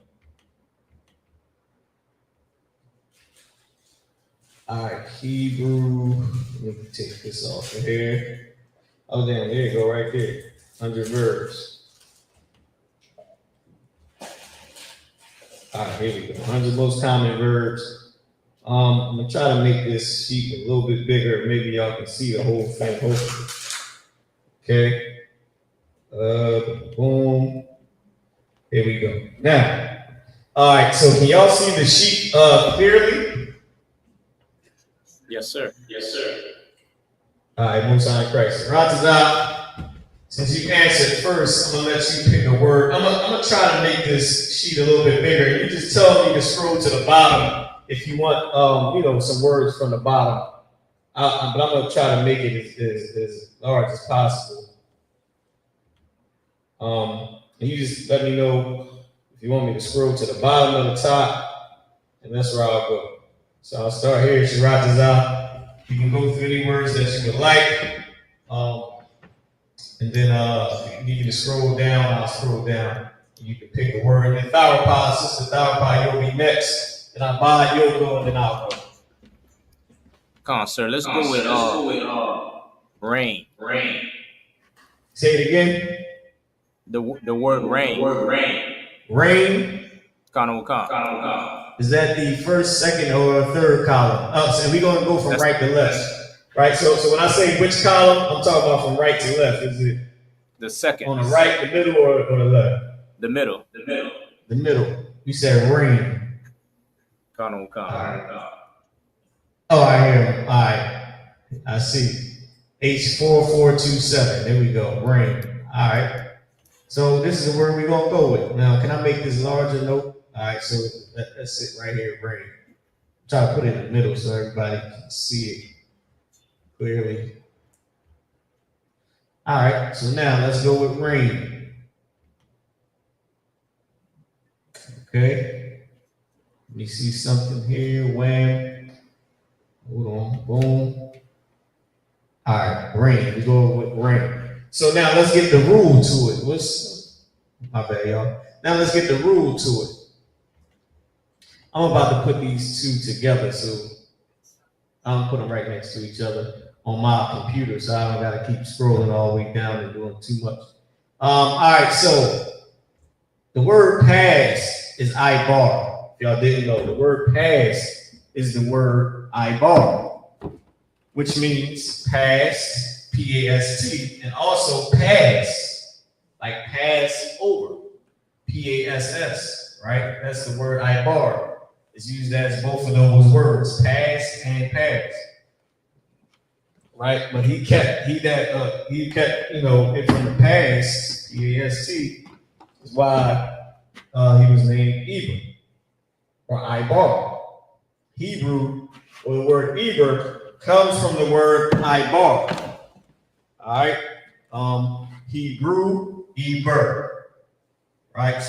All right, Hebrew. Let me take this off of here. Oh, damn, there you go, right there. 100 verbs. All right, here we go. 100 most common verbs. I'm going to try to make this sheet a little bit bigger. Maybe y'all can see the whole thing, hopefully. Okay. Boom. Here we go. Now, all right, so can y'all see the sheet clearly? Yes, sir. Yes, sir. All right, Most High in Christ. Ratazah, since you answered first, I'm gonna let you pick a word. I'm gonna try to make this sheet a little bit bigger. You just tell me to scroll to the bottom if you want, some words from the bottom. But I'm gonna try to make it as large as possible. And you just let me know if you want me to scroll to the bottom or the top, and that's where I'll go. So I'll start here, Sharatazah. You can go through any words that you would like. And then if you need to scroll down, I'll scroll down. You can pick a word. And then Tharapah, Sister Tharapah, you'll be next. And Abad, you'll go, and then I'll go. Come on, sir. Let's go with rain. Rain. Say it again. The word rain. Rain. Is that the first, second, or third column? So we're going to go from right to left. Right? So when I say which column, I'm talking about from right to left. Is it the second? On the right, the middle, or the left? The middle. The middle. You said ring. Kano. Oh, I hear him. All right. I see. H4427. There we go. Ring. All right. So this is the word we're going to go with. Now, can I make this larger note? All right. So that's it right here. Ring. Try to put it in the middle so everybody can see it clearly. All right. So now let's go with ring. Okay. Let me see something here. Wham. Hold on. Boom. All right, ring. We go with ring. So now let's get the rule to it. My bad, y'all. Now let's get the rule to it. I'm about to put these two together, so I'm put them right next to each other on my computer, so I don't gotta keep scrolling all the way down and doing too much. All right, so the word pass is I-bar. If y'all didn't know, the word pass is the word I-bar, which means pass, P-A-S-T, and also pass, like pass over, P-A-S-S, right? That's the word I-bar. It's used as both of those words, pass and pass, right? But he kept, it from the past, P-A-S-T, is why he was named Eber, or I-bar. Hebrew, or the word Eber, comes from the word I-bar. All right? Hebrew, Eber, right?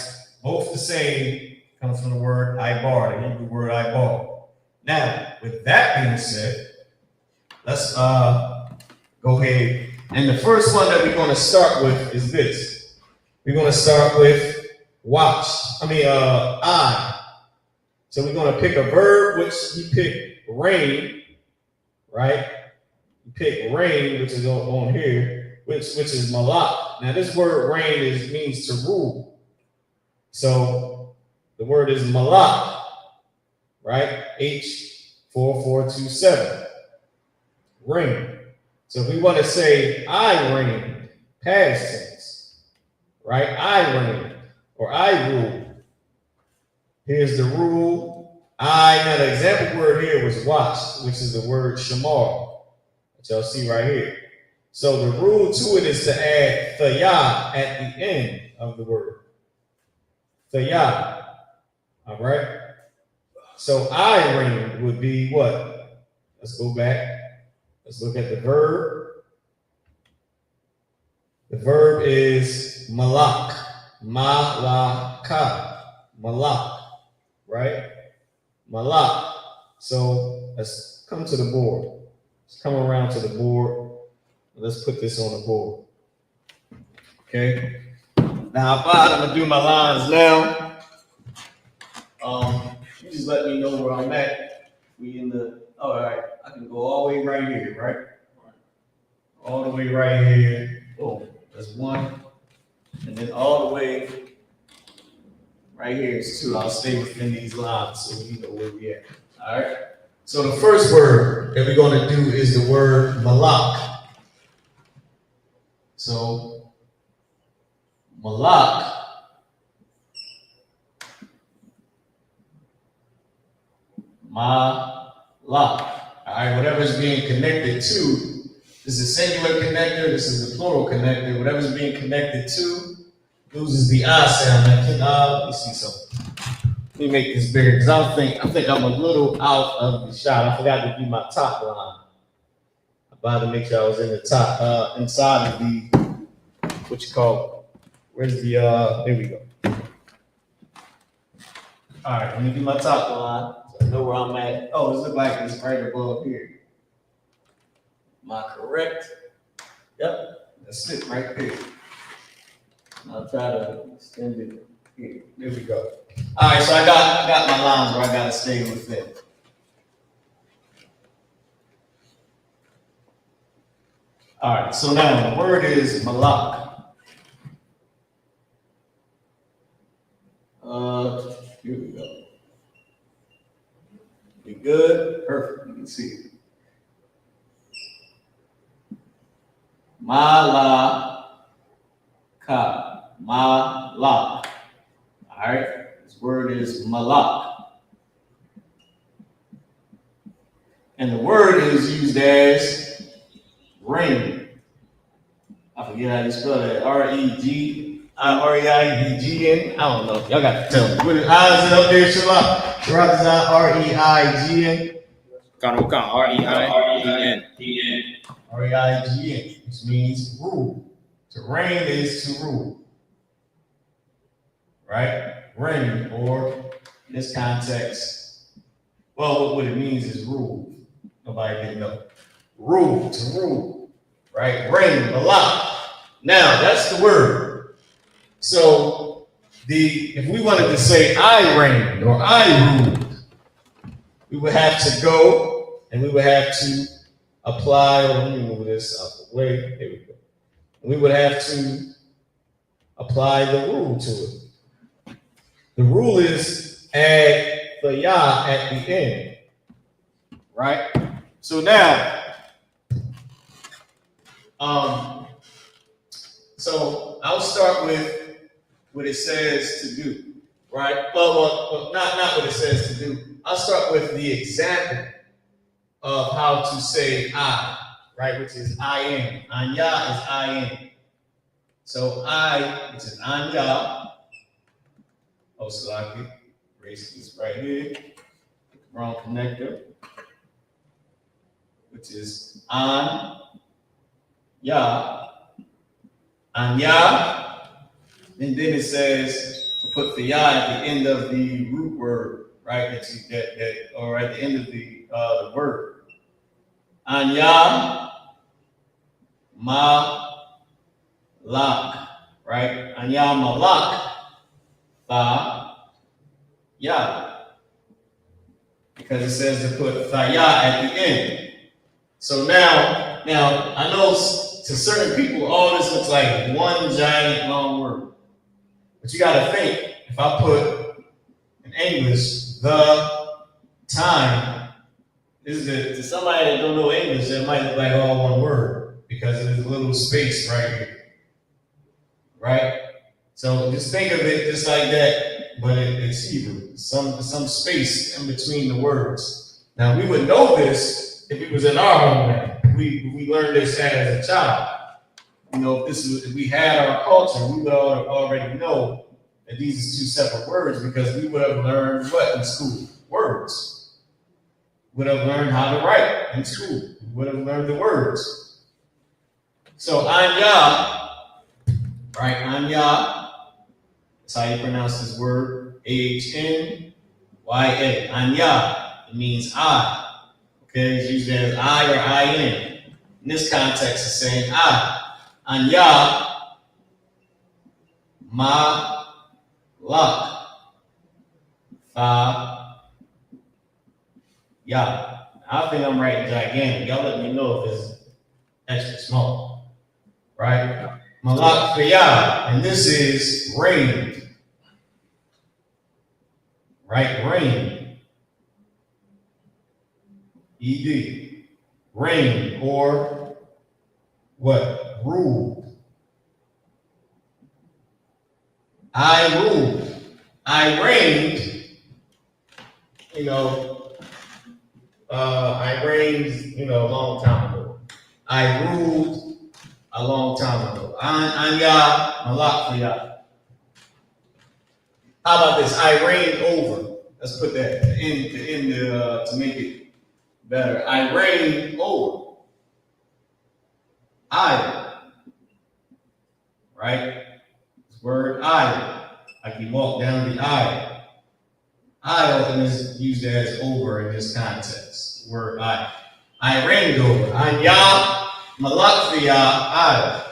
Both the same, comes from the word I-bar, the Hebrew word I-bar. Now, with that being said, let's go ahead. And the first one that we're going to start with is this. We're going to start with watch. I. So we're going to pick a verb, which he picked rain, right? He picked rain, which is on here, which is malak. Now this word rain means to rule. So the word is malak, right? H4427. Rain. So if we want to say I reign, past tense, right? I reign or I rule. Here's the rule. Now the example word here was watch, which is the word shamar, which y'all see right here. So the rule to it is to add thayah at the end of the word. Thayah. All right. So I reign would be what? Let's go back. Let's look at the verb. The verb is malak. Malaka. Malak. Right? Malak. So let's come to the board. Let's come around to the board. Let's put this on the board. Okay. Now, I'm going to do my lines now. You just let me know where I'm at. All right. I can go all the way right here, right? All the way right here. Oh, that's one. And then all the way right here is two. I'll stay within these lines so we know where we at. All right. So the first word that we're going to do is the word malak. So malak. Malak. All right. Whatever's being connected to. This is a singular connector. This is a plural connector. Whatever's being connected to loses the I sound. Let me see something. Let me make this bigger because I think I'm a little out of the shot. I forgot to do my top line. I'm about to make sure I was in the top, inside of the, what you call it? Where's the, there we go. All right, let me do my top line so I know where I'm at. Oh, this looks like it's right above here. Am I correct? Yep, that's it right there. I'll try to extend it here. There we go. All right, so I got my lines where I got to stay within. All right, so now the word is malak. Here we go. We good? Perfect. You can see it. Malaka. Malak. All right, this word is malak. And the word is used as rain. I forget how you spell that. R-E-I-D-G-N. I don't know. Y'all got to tell me. How is it up there, Shalom? R-E-I-G-N. R-E-I-E-N. R-E-I-G-N, which means rule. To reign is to rule. Right? Reign, or in this context, well, what it means is rule. Nobody can know. Rule, to rule. Right? Reign, malak. Now, that's the word. So, if we wanted to say I reigned or I ruled, we would have to go and we would have to apply, let me move this out the way. There we go. We would have to apply the rule to it. The rule is add the yah at the end. Right? So now, so I'll start with what it says to do, right? Well, not what it says to do. I'll start with the example of how to say I, right? Which is I am. Anya is I am. So I, which is Anya. Oh, Salaki. Race is right here. Wrong connector. Which is An. Yah. Anya, and then it says to put the yah at the end of the root word, right? Or at the end of the word. Anya, ma, lak, right? Anya, ma, lak, tha, yah. Because it says to put tha, yah at the end. So now I know to certain people, all this looks like one giant long word. But you got to think, if I put in English, the time, to somebody that don't know English, it might look like all one word because there's a little space right here. Right? So just think of it just like that, but it's Hebrew. Some space in between the words. Now, we would know this if it was in our homeland. We learned this as a child. You know, if we had our culture, we would already know that these are two separate words because we would have learned what in school? Words. We would have learned how to write in school. We would have learned the words. So Anya, right? Anya, that's how you pronounce this word. A-H-N-Y-A. Anya, it means I. Okay, it's used as I or I am. In this context, it's saying I. Anya, ma, lak, tha, yah. I think I'm writing gigantic. Y'all let me know if it's extra small. Right? Malak for yah. And this is reigned. Right? Reign. E-D. Reign or what? Ruled. I ruled. I reigned. You know, I reigned, a long time ago. I ruled a long time ago. Anya, malak for yah. How about this? I reigned over. Let's put that to make it better. I reigned over. I, right? This word I can walk down the aisle. I often is used as over in this context. The word I. I reigned over. Anya, malak for yah, I.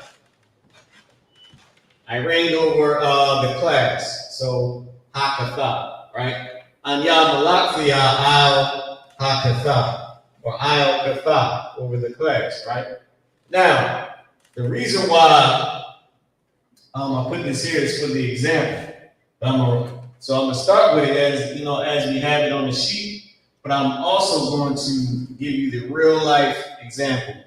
I reigned over the class. So hakatha, right? Anya malak for yah, al hakatha, or al katha over the class, right? Now, the reason why I put this here is for the example. So I'm gonna start with it as we have it on the sheet, but I'm also going to give you the real life example.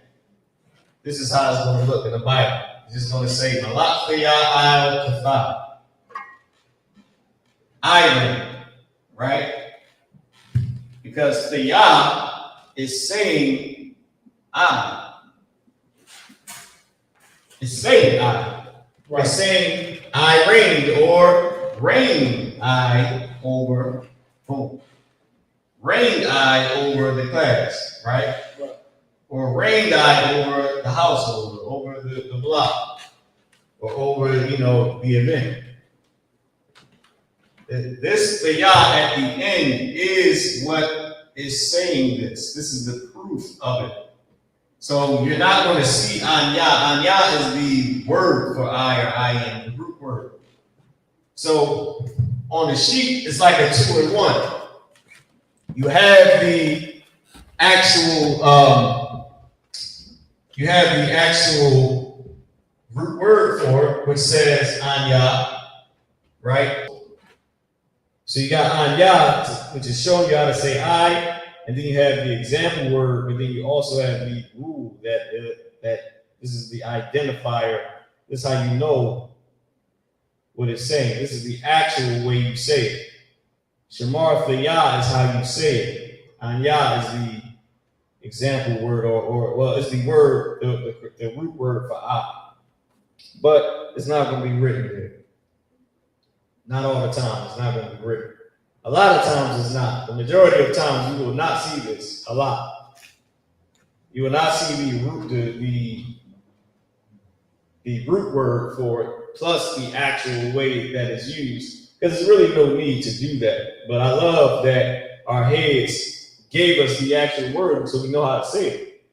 This is how it's going to look in the Bible. It's just going to say malak for yah al katha. I reign, right? Because the Yah is saying I. It's saying I. Right. It's saying I reigned or reigned I over whom? Reigned I over the class, right? Or reigned I over the household, or over the block, or over, the event. The Yah at the end is what is saying this. This is the proof of it. So you're not going to see Anya. Anya is the word for I or I am, the root word. So on the sheet, it's like a 2-in-1. You have the actual root word for it, which says Anya, right? So you got Anya, which is showing you how to say I. And then you have the example word, but then you also have the rule that this is the identifier. This is how you know what it's saying. This is the actual way you say it. Shamar Thayah is how you say it. Anya is the example word, or it's the word, the root word for I. But it's not going to be written there. Not all the time. It's not going to be written. A lot of times it's not. The majority of times you will not see this a lot. You will not see the root word for it plus the actual way that it's used. Because there's really no need to do that. But I love that our heads gave us the actual word so we know how to say it.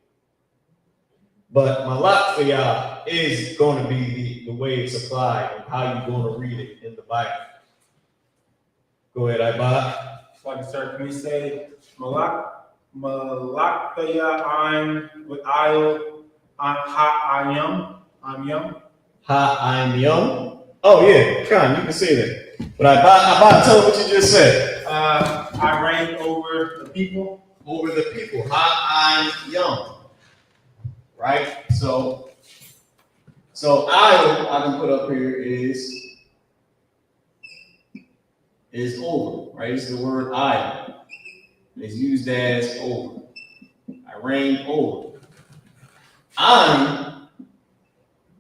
But Malak Thayah is going to be the way it's applied and how you're going to read it in the Bible. Go ahead, Ibad. Like, sir, can we say Malak Thayah I'm with Ayel Ha I'm young? Ha I'm young? Oh yeah, Khan, you can say that. But Ibad, tell them what you just said. I reign over the people. Over the people. Ha I'm young. Right? So Ayel, I can put up here is over, right? It's the word I. It's used as over. I reign over. I'm,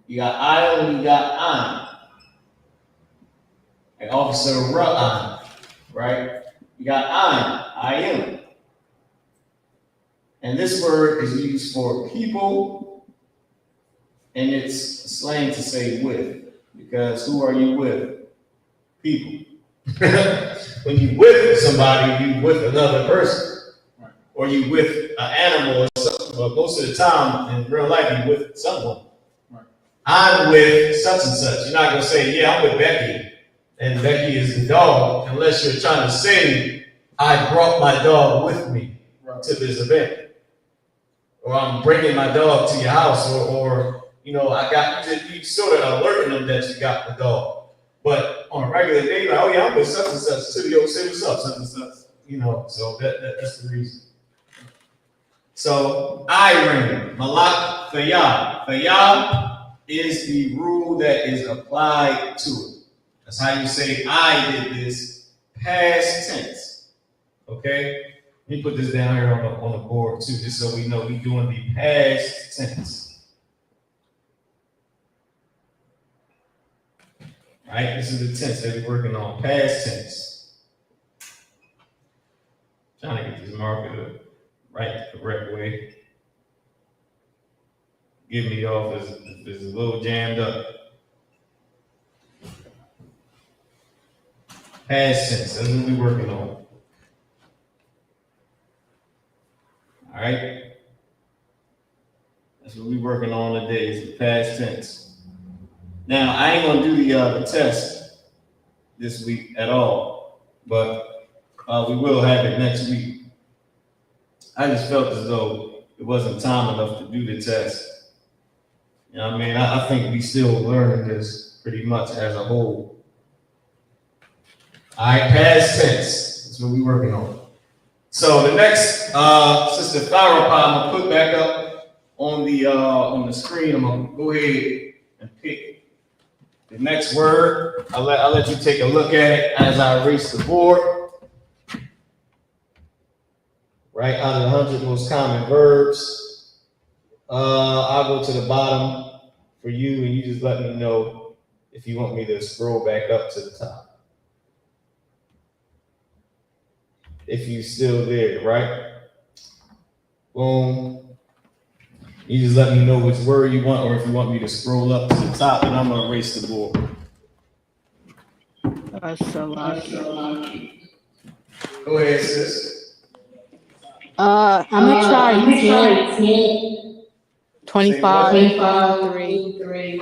you got I and you got I'm. Like Officer Ra'an, right? You got I am. And this word is used for people, and it's slang to say with, because who are you with? People. When you with somebody, you with another person, right? Or you with an animal or something. But most of the time in real life, you with someone. Right. I'm with such and such. You're not gonna say, yeah, I'm with Becky, and Becky is the dog, unless you're trying to say, I brought my dog with me to this event, or I'm bringing my dog to your house, or I got you sort of alerting them that you got the dog. But on a regular day, like, oh yeah, I'm with such and such too. Yo, say what's up, such and such. So that's the reason. So I reign, Malak Thayah. Thayah is the rule that is applied to it. That's how you say I did this, past tense. Okay? Let me put this down here on the board too, just so we know we're doing the past tense. Right? This is the tense that we're working on, past tense. Trying to get this marker to write the correct way. Give me off as it's a little jammed up. Past tense, that's what we're working on. All right? That's what we're working on today, is the past tense. Now, I ain't gonna do the test this week at all, but we will have it next week. I just felt as though it wasn't time enough to do the test. You know what I mean? I think we still learning this pretty much as a whole. All right, past tense. That's what we're working on. So the next, Sister Farah, I'm gonna put back up on the screen. I'm gonna go ahead and pick The next word, I'll let you take a look at it as I erase the board. Right, out of the 100 most common verbs, I'll go to the bottom for you, and you just let me know if you want me to scroll back up to the top. If you're still there, right? Boom. You just let me know which word you want, or if you want me to scroll up to the top, and I'm gonna erase the board. Go ahead, sis. I'm gonna try 10, 25, 83.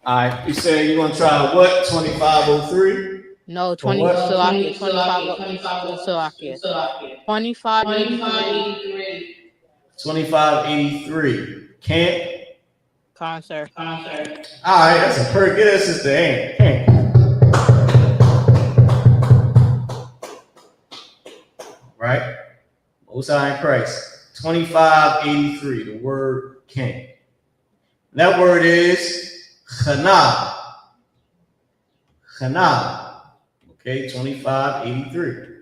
All right, you say you're gonna try what? 2503? No, For 20. what? So I get 25. So I get 2583. 2583. Can't? Concert. All right, that's a pretty good sister. Ain't. Right? Most High in Christ. 2583. The word can't. That word is chana. Chana. Okay, 2583.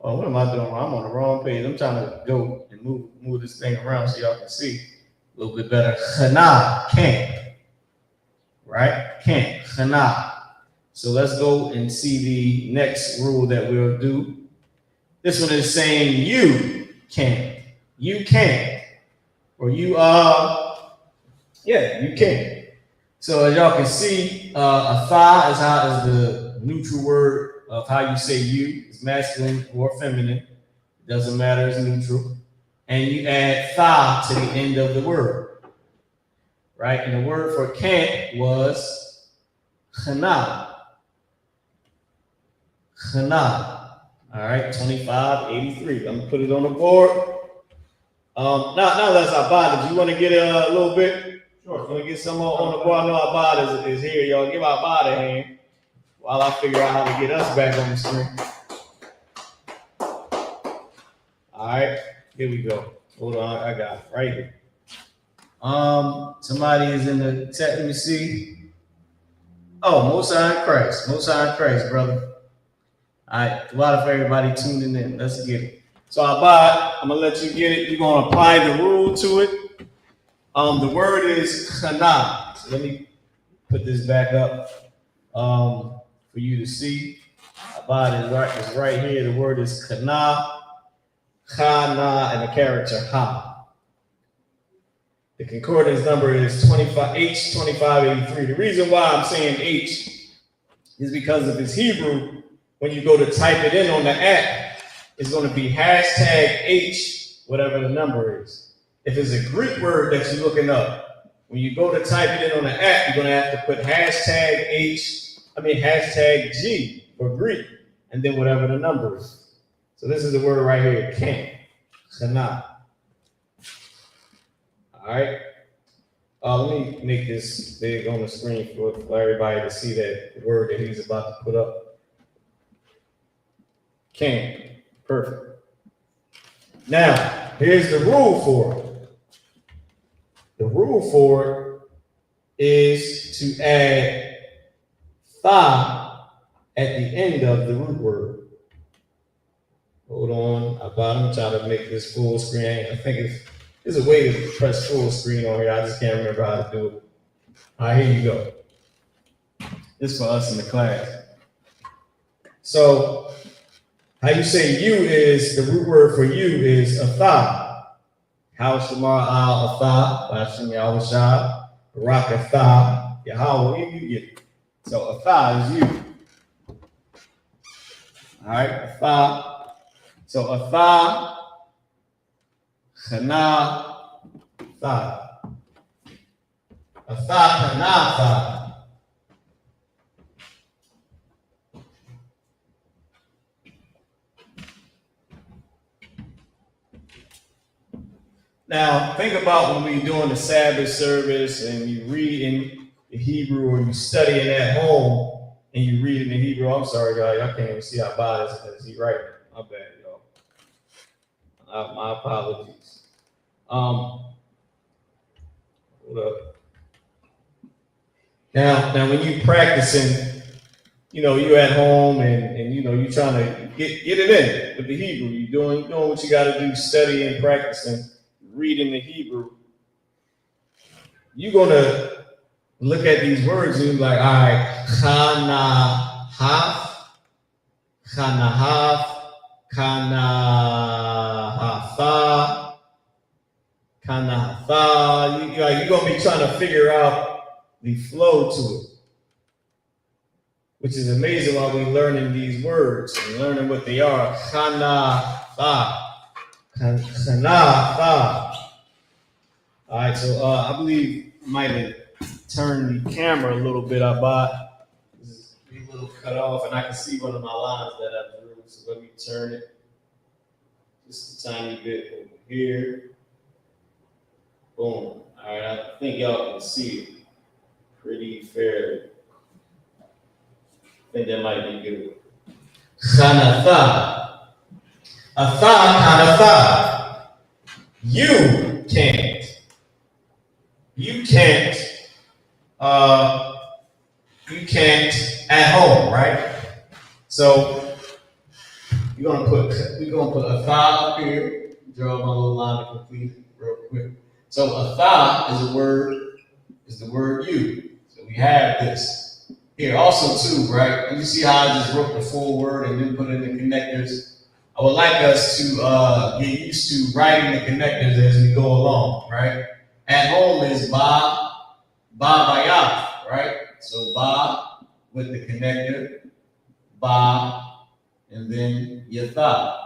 Oh, what am I doing? I'm on the wrong page. I'm trying to go and move this thing around so y'all can see a little bit better. Chana, can't. Right? Can't. Chana. So let's go and see the next rule that we'll do. This one is saying you can't. You can't. Or you you can't. So as y'all can see, a tha is the neutral word of how you say you. It's masculine or feminine. It doesn't matter, it's neutral. And you add tha to the end of the word. Right? And the word for can't was chana. Chana. All right, 2583. I'm gonna put it on the board. Now that's Abad. Do you want to get a little bit? Sure. You want to get some on the board? I know Abad is here, y'all. Give Abad a hand while I figure out how to get us back on the screen. All right, here we go. Hold on, I got it right here. Somebody is in the chat. Let me see. Oh, Most High in Christ. Most High in Christ, brother. All right, a lot of everybody tuning in. Let's get it. So Abad, I'm gonna let you get it. You're gonna apply the rule to it. The word is chana. So let me put this back up for you to see. Abad is right here. The word is chana, chana, and the character ha. The concordance number is H2583. The reason why I'm saying H is because if it's Hebrew, when you go to type it in on the app, it's going to be hashtag H, whatever the number is. If it's a Greek word that you're looking up, when you go to type it in on the app, you're going to have to put hashtag G for Greek, and then whatever the number is. So this is the word right here, can't, chana. All right. Let me make this big on the screen for everybody to see that word that he's about to put up. Can't. Perfect. Now, here's the rule for it. The rule for it is to add tha at the end of the root word. Hold on. I'm trying to make this full screen. I think there's a way to press full screen on here. I just can't remember how to do it. All right, here you go. This is for us in the class. So, how you say you is, the root word for you is a tha. How Shamar al Atha, Bashim Yahushua, Barak Atha, Yahweh, you get it. So Atha is you. All right, Atha. So Atha, Chana, Tha. Atha, Chana, Tha. Now, think about when we're doing the Sabbath service and you read in the Hebrew or you study it at home and you read it in Hebrew. I'm sorry, guys. I can't even see how bad is he writing. My bad, y'all. My apologies. Hold up. Now when you practicing, you're at home and you're trying to get it in with the Hebrew. You're doing what you got to do, studying, practicing, reading the Hebrew. You're gonna look at these words and you're like, all right, chanahaf, kanahafa, you're gonna be trying to figure out the flow to it, which is amazing while we're learning these words and learning what they are. Chanafa. All right, so I believe I might have turned the camera a little bit. This is a little cut off, and I can see one of my lines that I drew. So let me turn it just a tiny bit over here. Boom. All right, I think y'all can see it pretty fairly. I think that might be good. Chanatha. Atha kanatha. You can't. You can't at home, right? So we're gonna put a thigh up here. Draw my little line to complete it real quick. So a thigh is the word you. So we have this here also too, right? And you see how I just wrote the full word and then put in the connectors. I would like us to get used to writing the connectors as we go along, right? At home is ba, bayah, right? So ba with the connector, ba, and then yatha,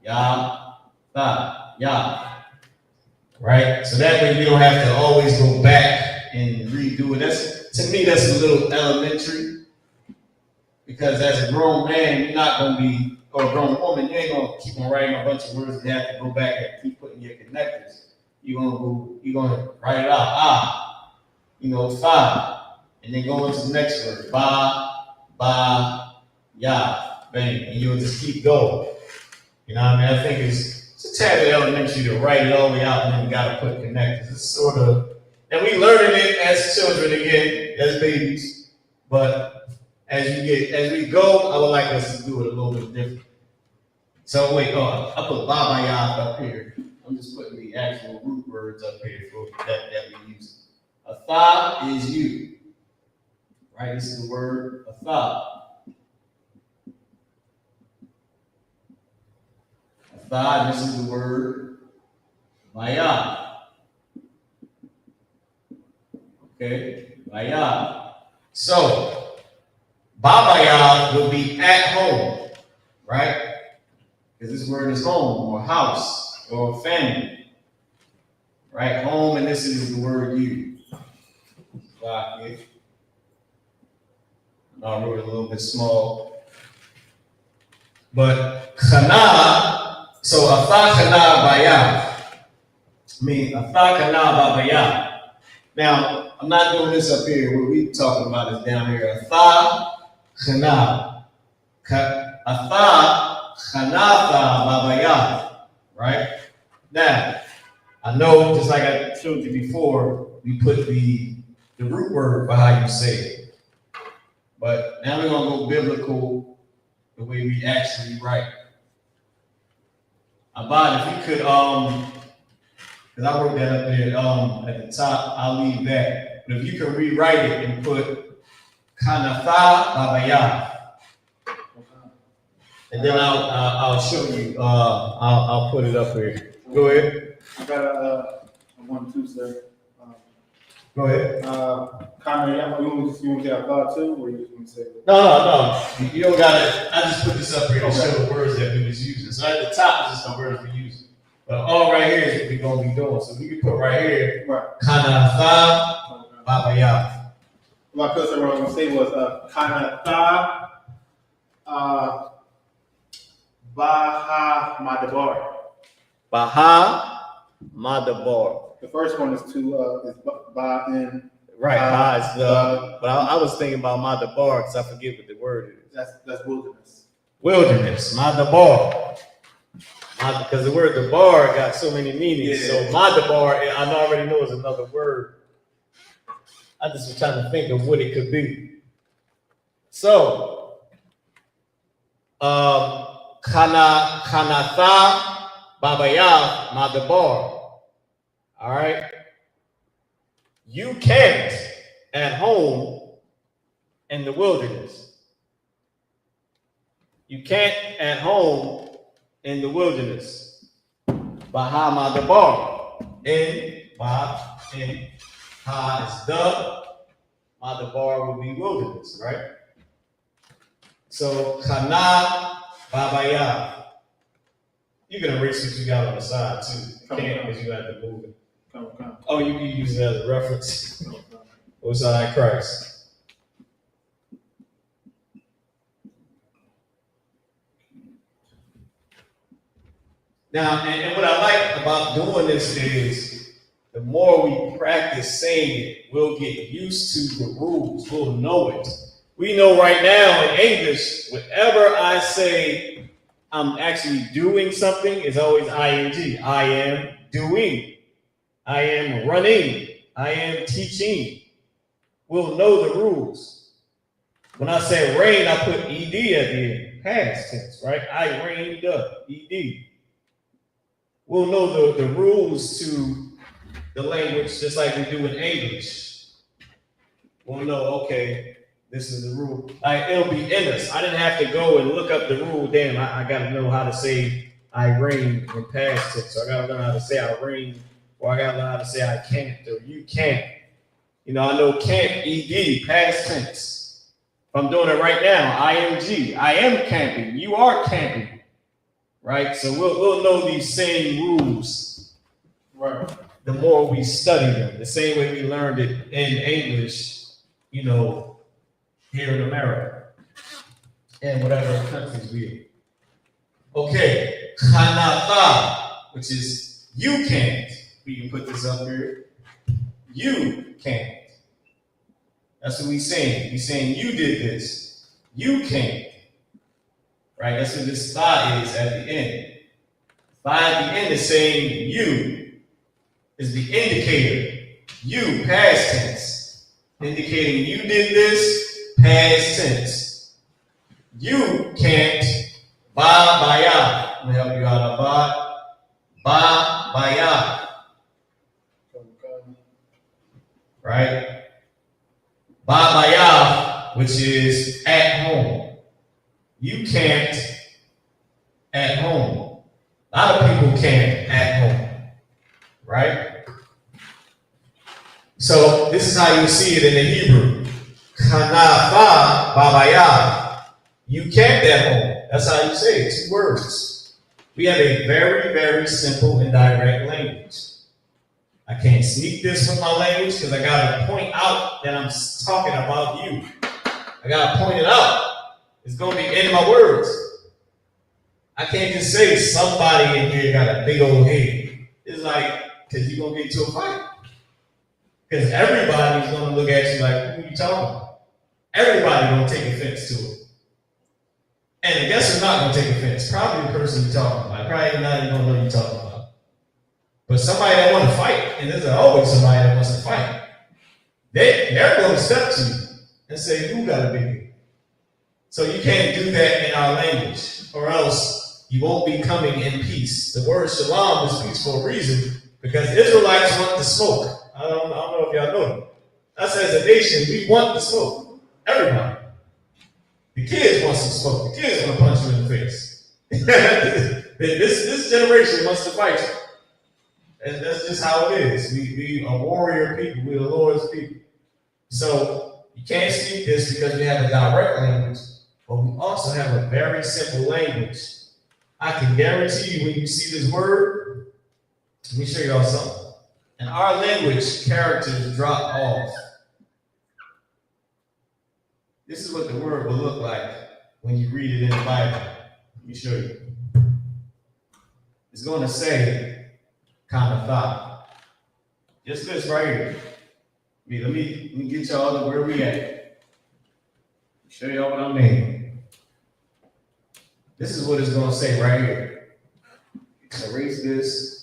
ya, tha, ya, right? So that way we don't have to always go back and redo it. To me, that's a little elementary, because as a grown man, you're not going to be, or a grown woman, you ain't going to keep on writing a bunch of words and have to go back and keep putting your connectors. You're gonna write it out, fa, and then go into the next word, ba, ya, bang, and you'll just keep going. You know what I mean? I think it's a tad bit elementary to write it all the way out and then you gotta put connectors. It's sort of, and we learning it as children again, as babies, but as we go, I would like us to do it a little bit different. So wait, I put babayah up here. I'm just putting the actual root words up here that we use. Atha is you, right? This is the word atha. Atha, this is the word bayah. Okay, bayah. So, babayah would be at home, right? Because this word is home or house or family, right? Home, and this is the word you. I wrote it a little bit small. But chana, so atha chana bayah. Atha chana babayah. Now, I'm not doing this up here. What we're talking about is down here. Atha chana. Atha chanatha babayah. Right? Now, I know, just like I showed you before, we put the root word for how you say it. But now we're going to go biblical the way we actually write. Abad, if you could, because I wrote that up there at the top, I'll leave that. But if you can rewrite it and put kanatha babayah. And then I'll show you, I'll put it up here. Go ahead. I got a 1-2, sir. Go ahead. Connor, you want to say a thought too, or you just want to say? No. You don't got it. I just put this up here to show the words that we was using. So at the top is just the words we're using. But all right here is what we're going to be doing. So we can put right here, kanatha babayah. What I was going to say was kanatha baha madabar. Baha madabar. The first one is ba in. Right, ha is the. But I was thinking about madabar because I forget what the word is. That's wilderness. Wilderness, madabar. Because the word dabar got so many meanings. Yeah. So madabar, I already know is another word. I just was trying to think of what it could be. So, Chanatha Babayav Madabar. All right. You camped at home in the wilderness. You camped at home in the wilderness. Baha Madabar. In Ba, in Ha is the. Madabar will be wilderness, right? So, Chana Babaya. You can erase what you got on the side too. You can't because you have to move it. Oh, you can use it as a reference. What's I Christ? Now, and what I like about doing this is the more we practice saying it, we'll get used to the rules. We'll know it. We know right now in English, whenever I say I'm actually doing something, it's always ing. I am doing. I am running. I am teaching. We'll know the rules. When I say rain, I put ed at the end. Past tense, right? I rained up. Ed. We'll know the rules to the language just like we do in English. We'll know, okay, this is the rule. It'll be in us. I didn't have to go and look up the rule. Damn, I got to know how to say I rain in past tense. So I got to learn how to say I rain, or I got to learn how to say I can't, or you can't. You know, I know can't, ed, past tense. If I'm doing it right now, ing, I am camping, you are camping, right? So we'll know these same rules, right? The more we study them, the same way we learned it in English, you know, here in America and whatever countries we in. Okay, Chanatha, which is you can't. We can put this up here. You can't. That's what we're saying. We're saying you did this. You can't. Right? That's what this tha is at the end. Tha at the end is saying you. Is the indicator. You, past tense. Indicating you did this, past tense. You can't. Ba baya. Let me help you out. Ba baya. Right? Ba baya, which is at home. You can't at home. A lot of people can't at home. Right? So this is how you see it in the Hebrew. Chanatha babaya. You camped at home. That's how you say it. 2 words. We have a very, very simple and direct language. I can't sneak this from my language because I got to point out that I'm talking about you. I got to point it out. It's going to be in my words. I can't just say somebody in here got a big old head. It's like, because you're going to get into a fight. Because everybody's going to look at you like, who are you talking about? Everybody's going to take offense to it. And guess who's not going to take offense? Probably the person you're talking about. Probably not even going to know you're talking about. But somebody that want to fight, and there's always somebody that wants to fight, they're going to step to you and say, who got a big head? So you can't do that in our language, or else you won't be coming in peace. The word shalom is peace for a reason, because Israelites want the smoke. I don't know if y'all know that. Us as a nation, we want the smoke. Everybody. The kids want some smoke. The kids want to punch you in the face. this generation wants to fight you. And that's just how it is. We are warrior people. We're the Lord's people. So you can't speak this because we have a direct language, but we also have a very simple language. I can guarantee you when you see this word, let me show y'all something. In our language, characters drop off. This is what the word will look like when you read it in the Bible. Let me show you. It's going to say, Chanatha. Just this right here. Let me get y'all to where we at. Show y'all what I mean. This is what it's going to say right here. Erase this.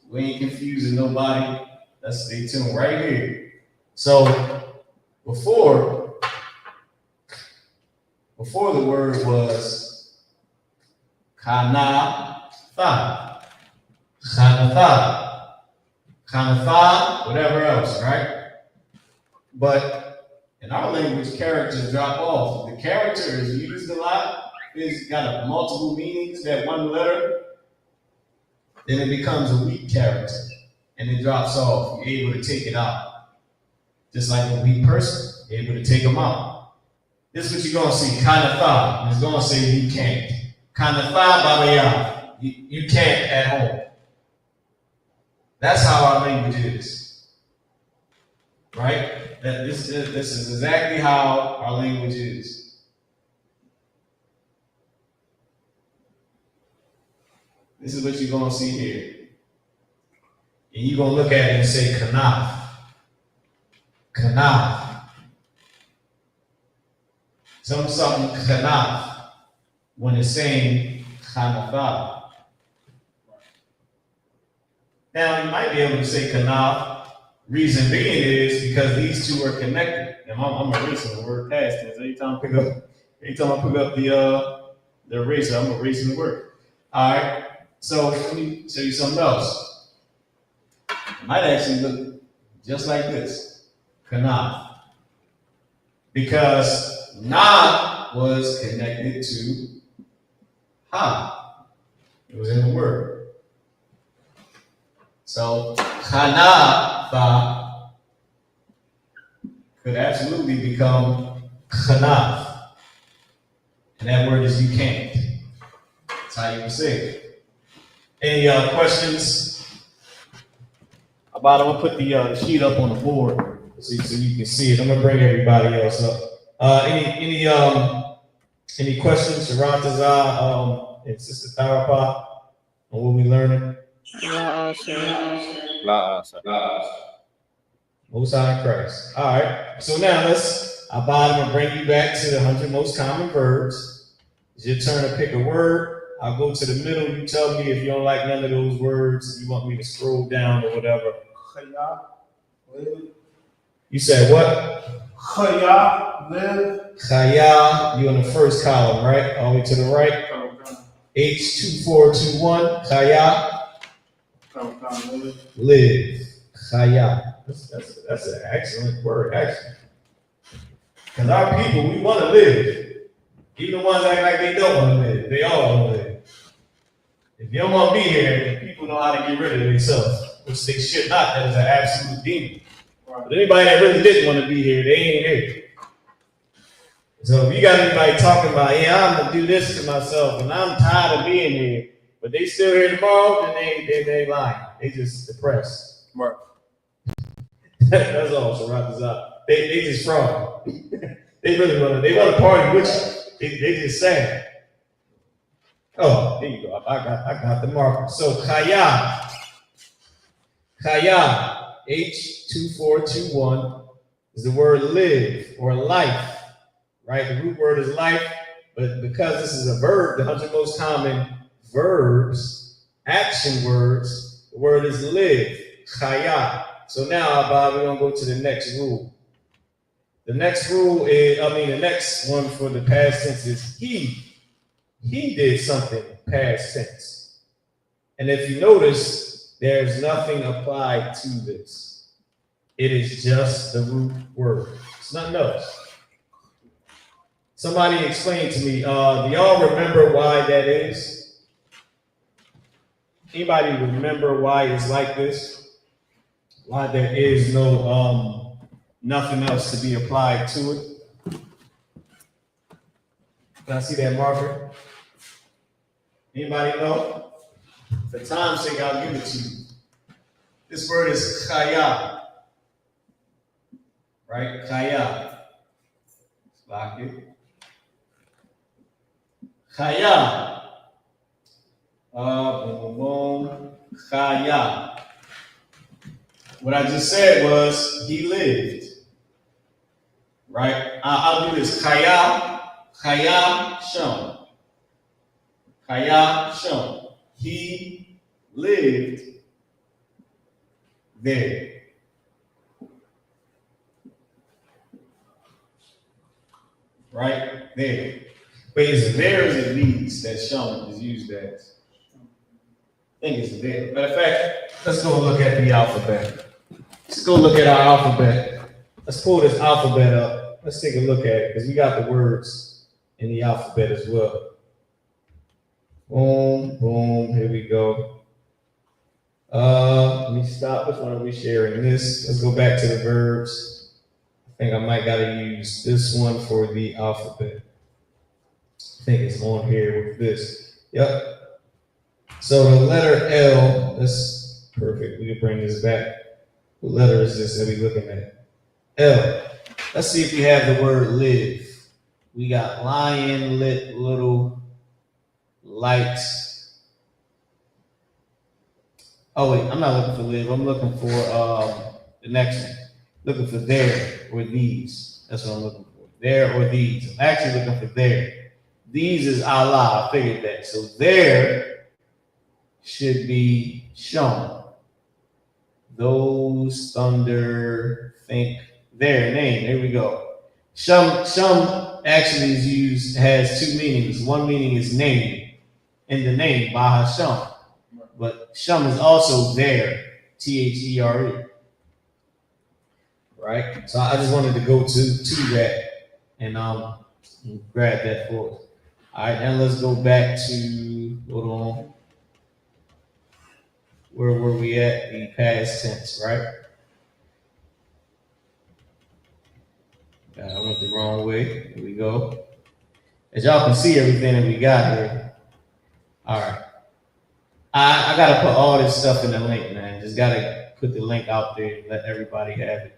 We ain't confusing nobody. Let's stay tuned right here. So before the word was kana tha, kanatha, whatever else, right? But in our language, characters drop off. The character is used a lot. It's got multiple meanings, that one letter. Then it becomes a weak character, and it drops off. You're able to take it out. Just like a weak person, you're able to take them out. This is what you're going to see. Kanatha. It's going to say you can't. Kanatha babaya. You can't at home. That's how our language is. Right? This is exactly how our language is. This is what you're going to see here. And you're going to look at it and say kanaf. Kanaf. Something kanaf when it's saying kanatha. Now, you might be able to say kanaf. Reason being is because these two are connected. And I'm erasing the word past tense. Every time I pick up the eraser, I'm erasing the word. All right. So let me show you something else. It might actually look just like this. Kanaf. Because na was connected to ha. It was in the word. So kanatha could absolutely become kanaf. And that word is you can't. That's how you can say it. Any questions about it? I'm gonna put the sheet up on the board so you can see it. I'm gonna bring everybody else up. Any questions, Sharantaza, and Sister Tharapa, on what we learning? Most High in Christ. All right. So now I'm gonna bring you back to the 100 most common verbs. It's your turn to pick a word. I'll go to the middle. You tell me if you don't like none of those words. You want me to scroll down or whatever. You said what? Chaya, live. Chaya, you in the first column, right? All the way to the right. H2421. Chaya. Live. Chaya. That's an excellent word, actually. Because our people, we want to live. Even the ones act like they don't want to live. They all want to live. If you don't want to be here, people know how to get rid of themselves, which they should not. That is an absolute demon. But anybody that really didn't want to be here, they ain't here. So if you got anybody talking about, yeah, I'm gonna do this to myself, and I'm tired of being here, but they still here tomorrow, then they lying. They just depressed. Right. That's all. So right up. They just fraud. They really want to party with you. They just sad. Oh, there you go. I got the marker. So Chaya, H2421 is the word live or life, right? The root word is life, but because this is a verb, the 100 most common verbs, action words, the word is live, Chaya. So now, Bob, we're gonna go to the next rule. The next rule is, the next one for the past tense is he. He did something past tense. And if you notice, there's nothing applied to this. It is just the root word. It's nothing else. Somebody explain to me, do y'all remember why that is? Anybody remember why it's like this? Why there is no nothing else to be applied to it? Can I see that marker? Anybody know? For time's sake, I'll give it to you. This word is chaya. Right? Chaya. Lock it. Chaya. Boom, boom, boom. Chaya. What I just said was he lived. Right? I'll do this. Chaya. Chaya shown. Chaya shown. He lived there. right there. But is it there or is it these that SHALAM is used as? I think it's there. Matter of fact, let's go look at the alphabet. Let's go look at our alphabet. Let's pull this alphabet up. Let's take a look at it because we got the words in the alphabet as well. Boom, boom, here we go. Let me stop. Which one are we sharing? This. Let's go back to the verbs. I think I might gotta use this one for the alphabet. I think it's on here with this. Yep. So the letter L, that's perfect. We can bring this back. What letter is this that we're looking at? L. Let's see if we have the word live. We got lion, lit, little, light. Oh wait, I'm not looking for live. I'm looking for the next one. Looking for there or these. That's what I'm looking for. There or these. I'm actually looking for there. These is Allah. I figured that. So there should be shown. Those, thunder, think, their name. Here we go. Shum actually is used, has two meanings. One meaning is name, in the name, Bahasham. But Shum is also there, There. Right? So I just wanted to go to that and grab that for us. All right, now let's go back to, hold on. Where were we at? The past tense, right? I went the wrong way. Here we go. As y'all can see everything that we got here. All right. I got to put all this stuff in the link, man. Just got to put the link out there and let everybody have it.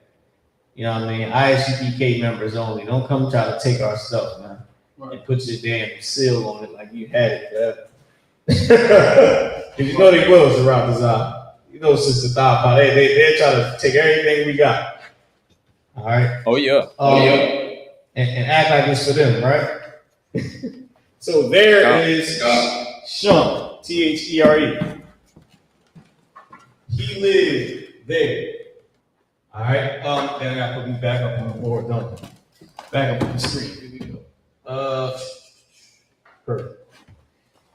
You know what I mean? I.S.U.P.K members only. Don't come try to take our stuff, man. And put your damn seal on it like you had it forever. Because you know they will, Zaratazah. You know, Sister Thapa, they're trying to take everything we got. All right? Oh, yeah. And act like it's for them, right? So there is Shum, There. He lived there. All right? Then I got to put me back up on the board, don't I? Back up on the screen. Here we go. Perfect.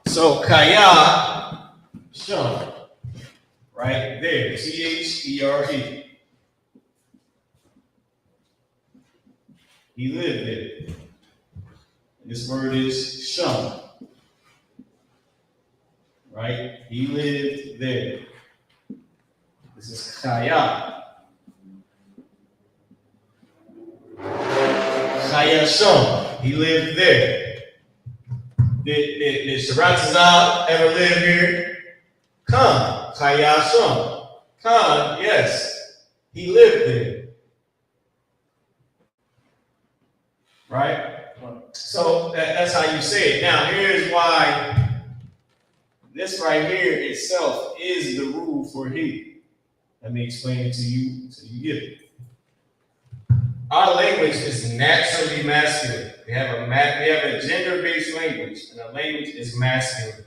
So Kaya, Shum, right there, There. He lived there. And this word is Shum, right? He lived there. This is Kaya. Kaya Shum, he lived there. Did Sharatazah ever live here? Khan, Kaya Shum. Khan, yes, he lived there. Right? So that's how you say it. Now, here's why this right here itself is the rule for he. Let me explain it to you so you get it. Our language is naturally masculine. We have a gender-based language, and our language is masculine.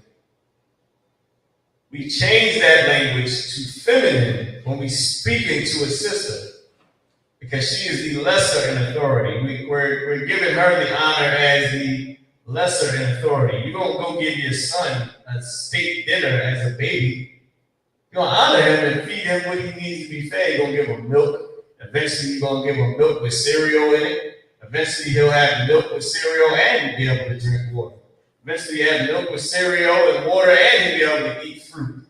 We change that language to feminine when we speak into a sister, because she is the lesser in authority. We're giving her the honor as the lesser in authority. You don't go give your son a steak dinner as a baby. You're going to honor him and feed him what he needs to be fed. You're going to give him milk. Eventually, you're going to give him milk with cereal in it. Eventually, he'll have milk with cereal and be able to drink water. Eventually, he'll have milk with cereal and water, and he'll be able to eat fruit.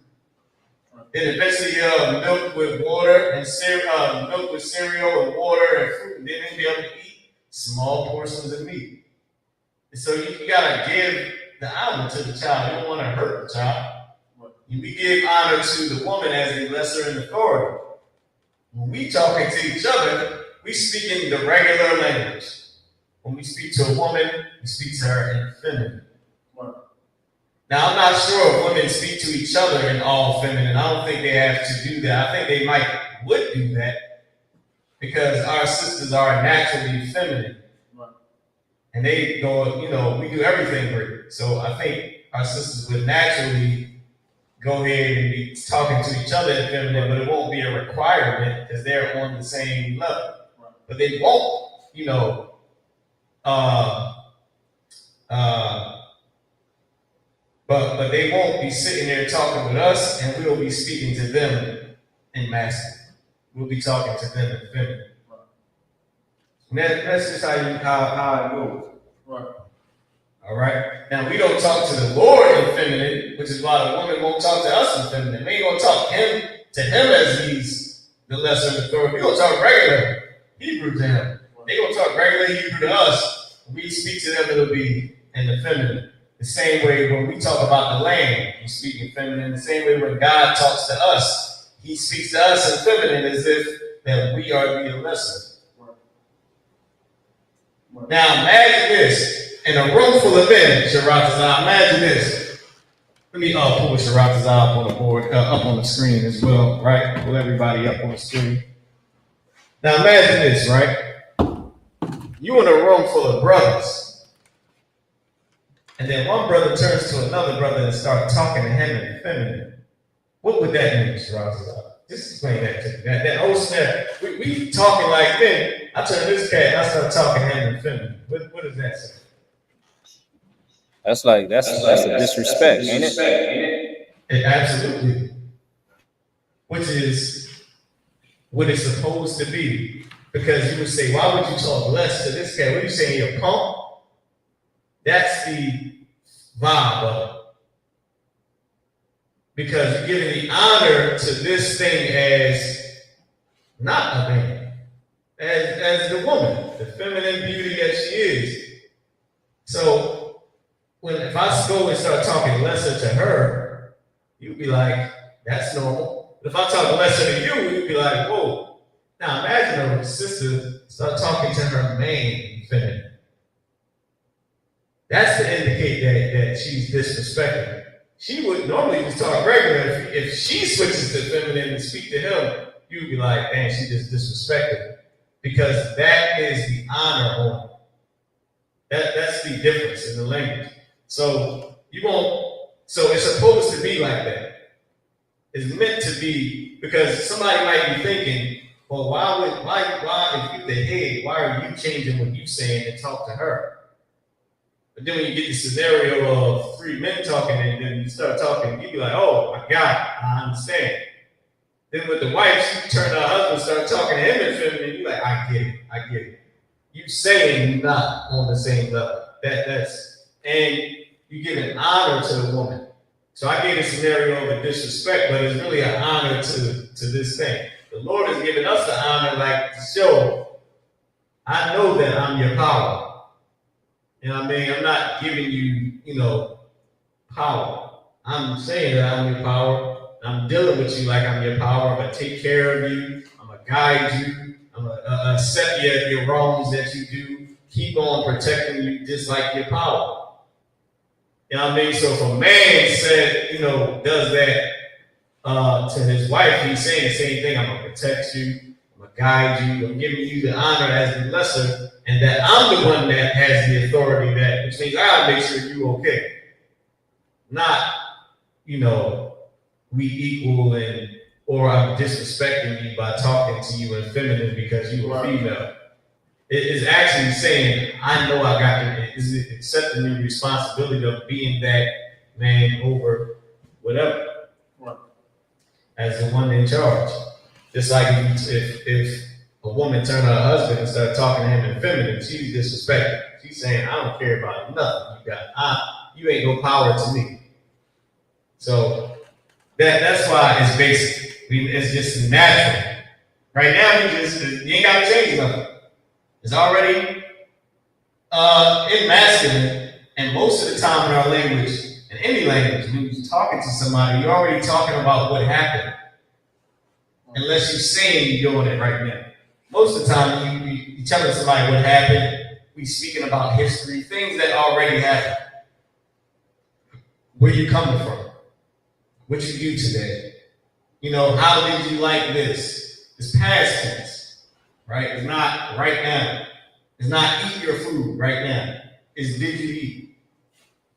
Then eventually, he'll have milk with water and cereal, milk with cereal and water and fruit. And then he'll be able to eat small portions of meat. And so you got to give the honor to the child. You don't want to hurt the child. We give honor to the woman as a lesser in authority. When we talking to each other, we speak in the regular language. When we speak to a woman, we speak to her in feminine. Now, I'm not sure if women speak to each other in all feminine. I don't think they have to do that. I think they would do that because our sisters are naturally feminine. And they go, we do everything great. So I think our sisters would naturally go ahead and be talking to each other in feminine, but it won't be a requirement because they're on the same level. But they won't, But they won't be sitting there talking with us, and we'll be speaking to them in masculine. We'll be talking to them in feminine. And that's just how it goes. Right. All right. Now we don't talk to the Lord in feminine, which is why the woman won't talk to us in feminine. We ain't gonna talk to him as he's the lesser authority. We gonna talk regular Hebrew to him. They gonna talk regular Hebrew to us. When we speak to them, it'll be in the feminine. The same way when we talk about the land, we speak in feminine. The same way when God talks to us, he speaks to us in feminine as if that we are the lesser. Now imagine this. In a room full of men, Sharatazah, imagine this. Let me pull Sharatazah up on the board, up on the screen as well, right? Pull everybody up on the screen. Now imagine this, right? You in a room full of brothers, and then one brother turns to another brother and starts talking to him in feminine. What would that mean, Sharatazah? Just explain that to me. That whole snap, we talking like men. I turn this cat and I start talking to him in feminine. What does that say? That's a disrespect, ain't it? Absolutely. Which is what it's supposed to be. Because you would say, why would you talk less to this cat? What are you saying, you're a punk? That's the vibe of it. Because you're giving the honor to this thing as not a man, as the woman, the feminine beauty that she is. So, if I go and start talking lesser to her, you'd be like, that's normal. But if I talk lesser to you, you'd be like, whoa. Now imagine a sister start talking to her main feminine. That's to indicate that she's disrespecting. She would normally just talk regular. If she switches to feminine and speak to him, you'd be like, man, she just disrespected. Because that is the honor on it. That's the difference in the language. So it's supposed to be like that. It's meant to be, because somebody might be thinking, well, why if you're the head, why are you changing what you're saying and talk to her? But then when you get the scenario of three men talking and then you start talking, you be like, oh, I got it, I understand. Then with the wife, she turn to her husband, start talking to him in feminine, you're like, I get it. You saying you're not on the same level. And you give an honor to the woman. So I gave a scenario of a disrespect, but it's really an honor to this thing. The Lord has given us the honor, like to show, I know that I'm your power. You know what I mean? I'm not giving you, power. I'm saying that I'm your power. I'm dealing with you like I'm your power. I'm going to take care of you. I'm going to guide you. I'm going to accept your wrongs that you do. Keep on protecting you just like your power. You know what I mean? So if a man does that to his wife, he's saying the same thing. I'm going to protect you. I'm going to guide you. I'm giving you the honor as the lesser, and that I'm the one that has the authority, which means I'll make sure you're okay. Not, we equal or I'm disrespecting you by talking to you in feminine because you are female. It is actually saying, I know I got it. Is it accepting the responsibility of being that man over whatever? Right. As the one in charge. Just like if a woman turned to her husband and started talking to him in feminine, she's disrespecting. She's saying, I don't care about nothing you got. You ain't no power to me. So that's why it's basic. It's just natural. Right now, you ain't got to change nothing. It's already in masculine, and most of the time in our language, in any language, when you're talking to somebody, you're already talking about what happened. Unless you're saying you're doing it right now. Most of the time, you're telling somebody what happened. We're speaking about history, things that already happened. Where you coming from? What you do today? How did you like this? It's past tense. Right? It's not right now. It's not eat your food right now. It's did you eat?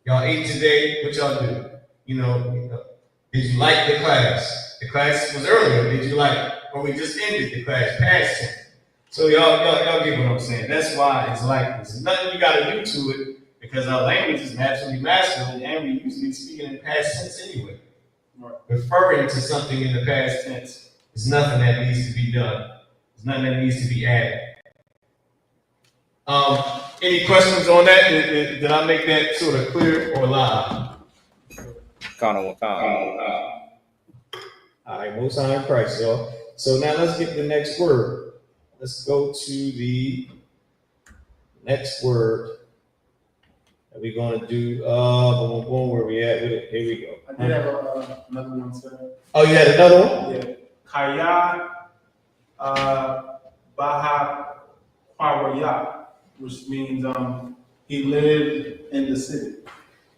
Y'all ate today? What y'all do? Did you like the class? The class was earlier. Did you like it? Or we just ended the class past tense. So y'all get what I'm saying. That's why it's like there's nothing you gotta do to it because our language is naturally masculine and we usually speaking in past tense anyway. Right. Referring to something in the past tense is nothing that needs to be done. There's nothing that needs to be added. Any questions on that? Did I make that sort of clear or live? All right, Most High in Christ, y'all. So now let's get the next word. Let's go to the next word that we're going to do. Boom, where we at with it? Here we go. I did have another one, sir. Oh, you had another one? Yeah. Kaya Baha Kwaraya, which means he lived in the city.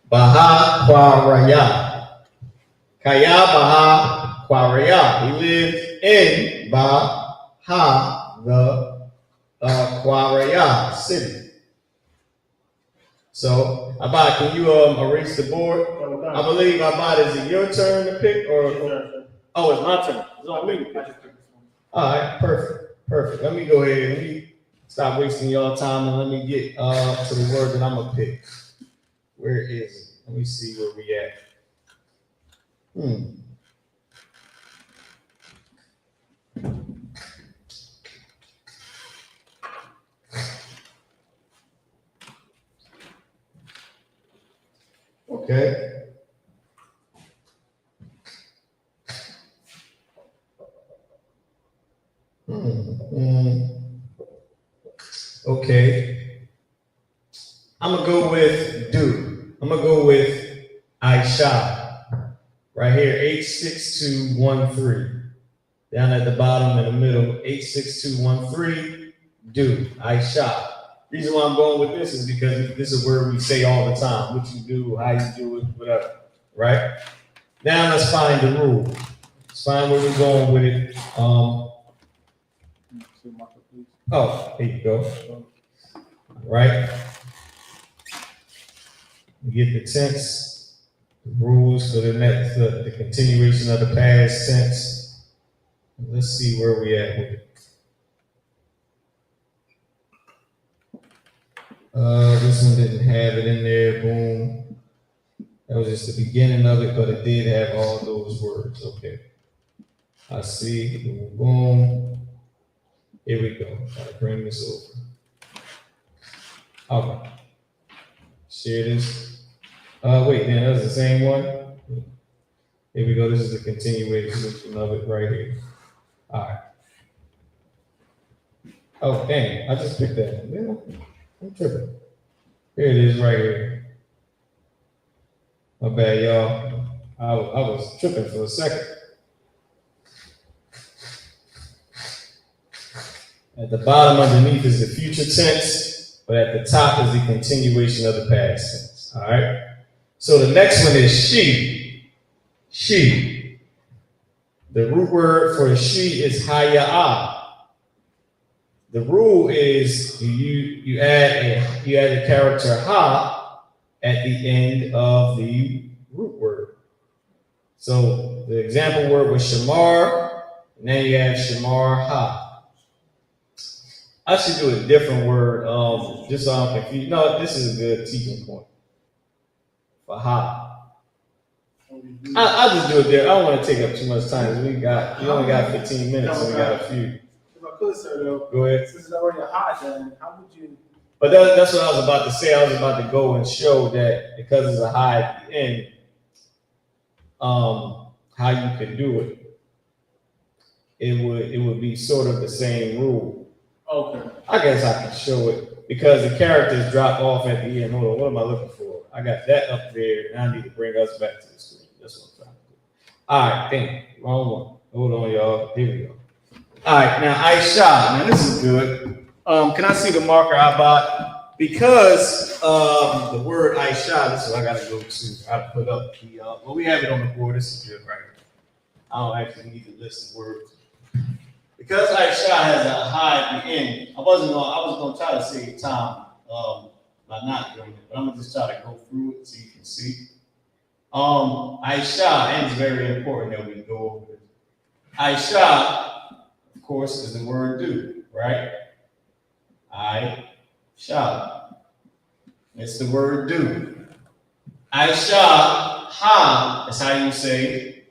Baha Kwaraya. Kaya Baha Kwaraya. He lived in Baha, the Kwaraya city. So, Abad, can you erase the board? I believe, Abad, is it your turn to pick or? Oh, it's my turn. It's on me to pick. All right, perfect. Let me go ahead. Let me stop wasting y'all time and let me get to the word that I'm gonna pick. Where is it? Let me see where we at. Okay. Okay. I'm gonna go with do. I'm gonna go with I.S.U.P.K. Right here, 86213. Down at the bottom in the middle, 86213. Do. I.S.U.P.K. Reason why I'm going with this is because this is where we say all the time what you do, how you do it, whatever. Right? Now let's find the rule. Let's find where we're going with it. Oh, here you go. Right? We get the tense, the rules for the next, the continuation of the past tense. Let's see where we at with it. This one didn't have it in there. Boom. That was just the beginning of it, but it did have all those words. Okay. I see. Boom, boom. Here we go. Gotta bring this over. Okay. Share this. Wait, man, that was the same one. Here we go. This is the continuation of it right here. All right. Oh, dang. I just picked that one. Yeah, I'm tripping. Here it is right here. My bad, y'all. I was tripping for a second. At the bottom underneath is the future tense, but at the top is the continuation of the past tense. All right? So the next one is she. She. The root word for she is haya'ah. The rule is you add a character ha at the end of the root word. So the example word was shamar, and then you add shamar ha. I should do a different word, just so I'm confused. No, this is a good teaching point for ha. I'll just do it there. I don't want to take up too much time. We only got 15 minutes, so we got a few. If I could, sir, though, go ahead. Since it's already a hot, then how would you? But that's what I was about to say. I was about to go and show that because it's a high at the end, how you can do it. It would be sort of the same rule. Okay. I guess I can show it because the characters drop off at the end. Hold on, what am I looking for? I got that up there, and I need to bring us back to the screen. That's what I'm trying to do. All right, dang, wrong one. Hold on, y'all. Here we go. All right, now I.S.U.P.K. Now this is good. Can I see the marker I bought? Because the word I.S.U.P.K, this is what I gotta go to. I put up the well, we have it on the board. This is good right here. I don't actually need to list the words. Because I.S.U.P.K has a high at the end, I was gonna try to save time by not doing it, but I'm gonna just try to go through it so you can see. I.S.U.P.K, and it's very important that we go over it. I.S.U.P.K, of course, is the word do, right? I-SHA. It's the word do. I-SHA, ha, is how you say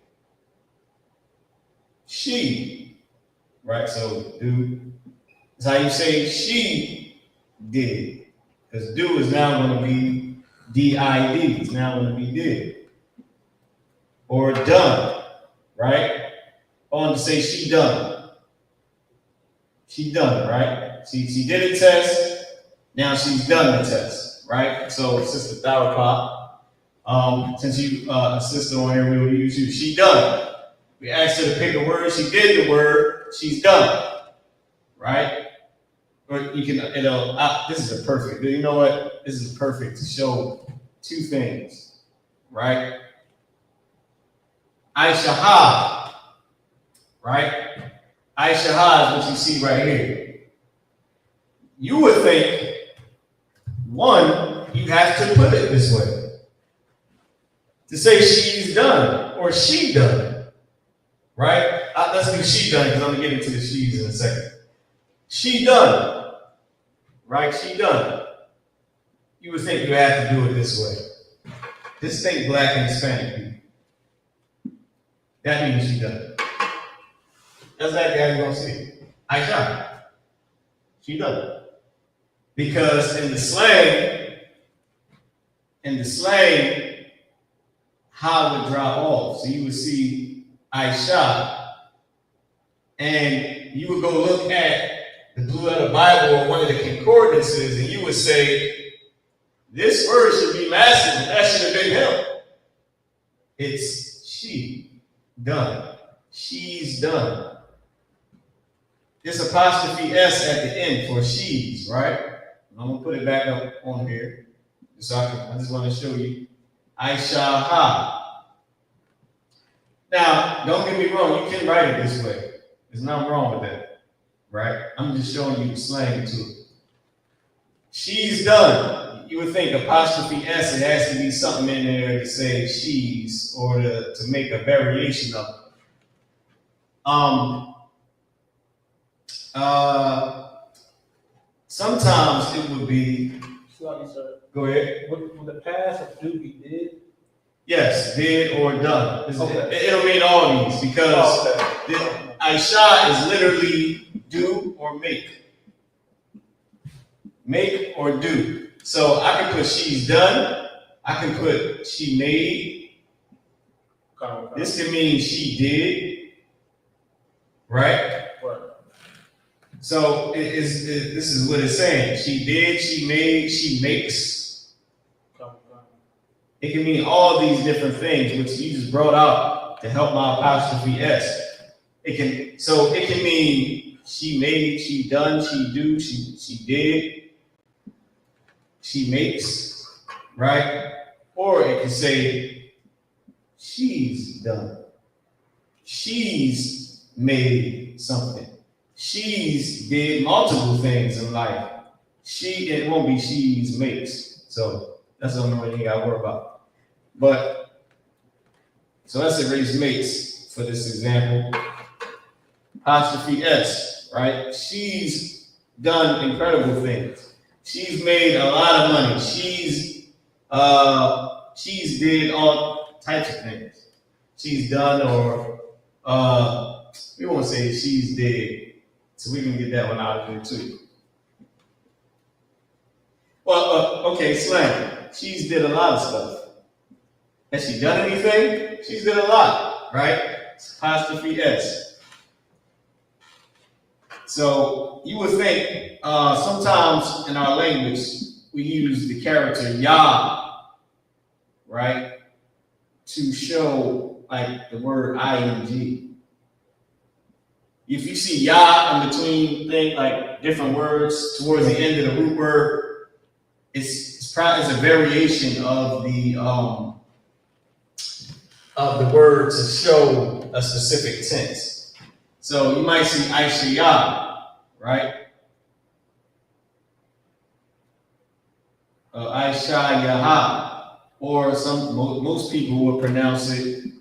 she, right? So do is how you say she did. Because do is now going to be D-I-D. It's now going to be did. Or done, right? On to say she done. She done, right? She did a test. Now she's done the test, right? So Sister Tharapop, since you assisted on here, we will use you. She done. We asked her to pick a word. She did the word. She's done, right? Or you can, this is a perfect. You know what? This is perfect to show two things, right? I-SHA, right? I-SHA is what you see right here. You would think, one, you have to put it this way. To say she's done or she done, right? Let's do she done because I'm going to get into the she's in a second. She done, right? She done. You would think you have to do it this way. Just think Black and Hispanic people. That means she done. That's that guy you're going to see. I-SHA. She done. Because in the slang, how would drop off. So you would see I-SHA, and you would go look at the Blue Letter Bible or one of the concordances, and you would say, this word should be masculine. That should have been him. It's she done. She's done. This apostrophe S at the end for she's, right? I'm gonna put it back up on here. So I just want to show you. I-SHA. Now, don't get me wrong, you can write it this way. There's nothing wrong with that, right? I'm just showing you the slang to it. She's done. You would think apostrophe S, it has to be something in there to say she's or to make a variation of it. Sometimes it would be. Sorry, sir. Go ahead. Would the past of do be did? Yes, did or done. Okay. It'll mean all these because I-SHA is literally do or make. Make or do. So I can put she's done. I can put she made. This can mean she did. Right? So this is what it's saying. She did, she made, she makes. It can mean all these different things, which you just brought out to help my apostrophe S. It can mean she made, she done, she do, she did, she makes, right? Or it can say she's done. She's made something. She's did multiple things in life. It won't be she's makes. So that's the only thing I worry about. But so let's erase makes for this example. Apostrophe S, right? She's done incredible things. She's made a lot of money. She's did all types of things. She's done, or we won't say she's did. So we can get that one out of there too. Well, okay, slang. She's did a lot of stuff. Has she done anything? She's did a lot, right? Apostrophe S. So you would think sometimes in our language we use the character Yah, right, to show like the word ing. If you see Yah in between things like different words towards the end of the root word, it's a variation of the word to show a specific tense. So you might see I-SHA, right? I-SHA, or most people would pronounce it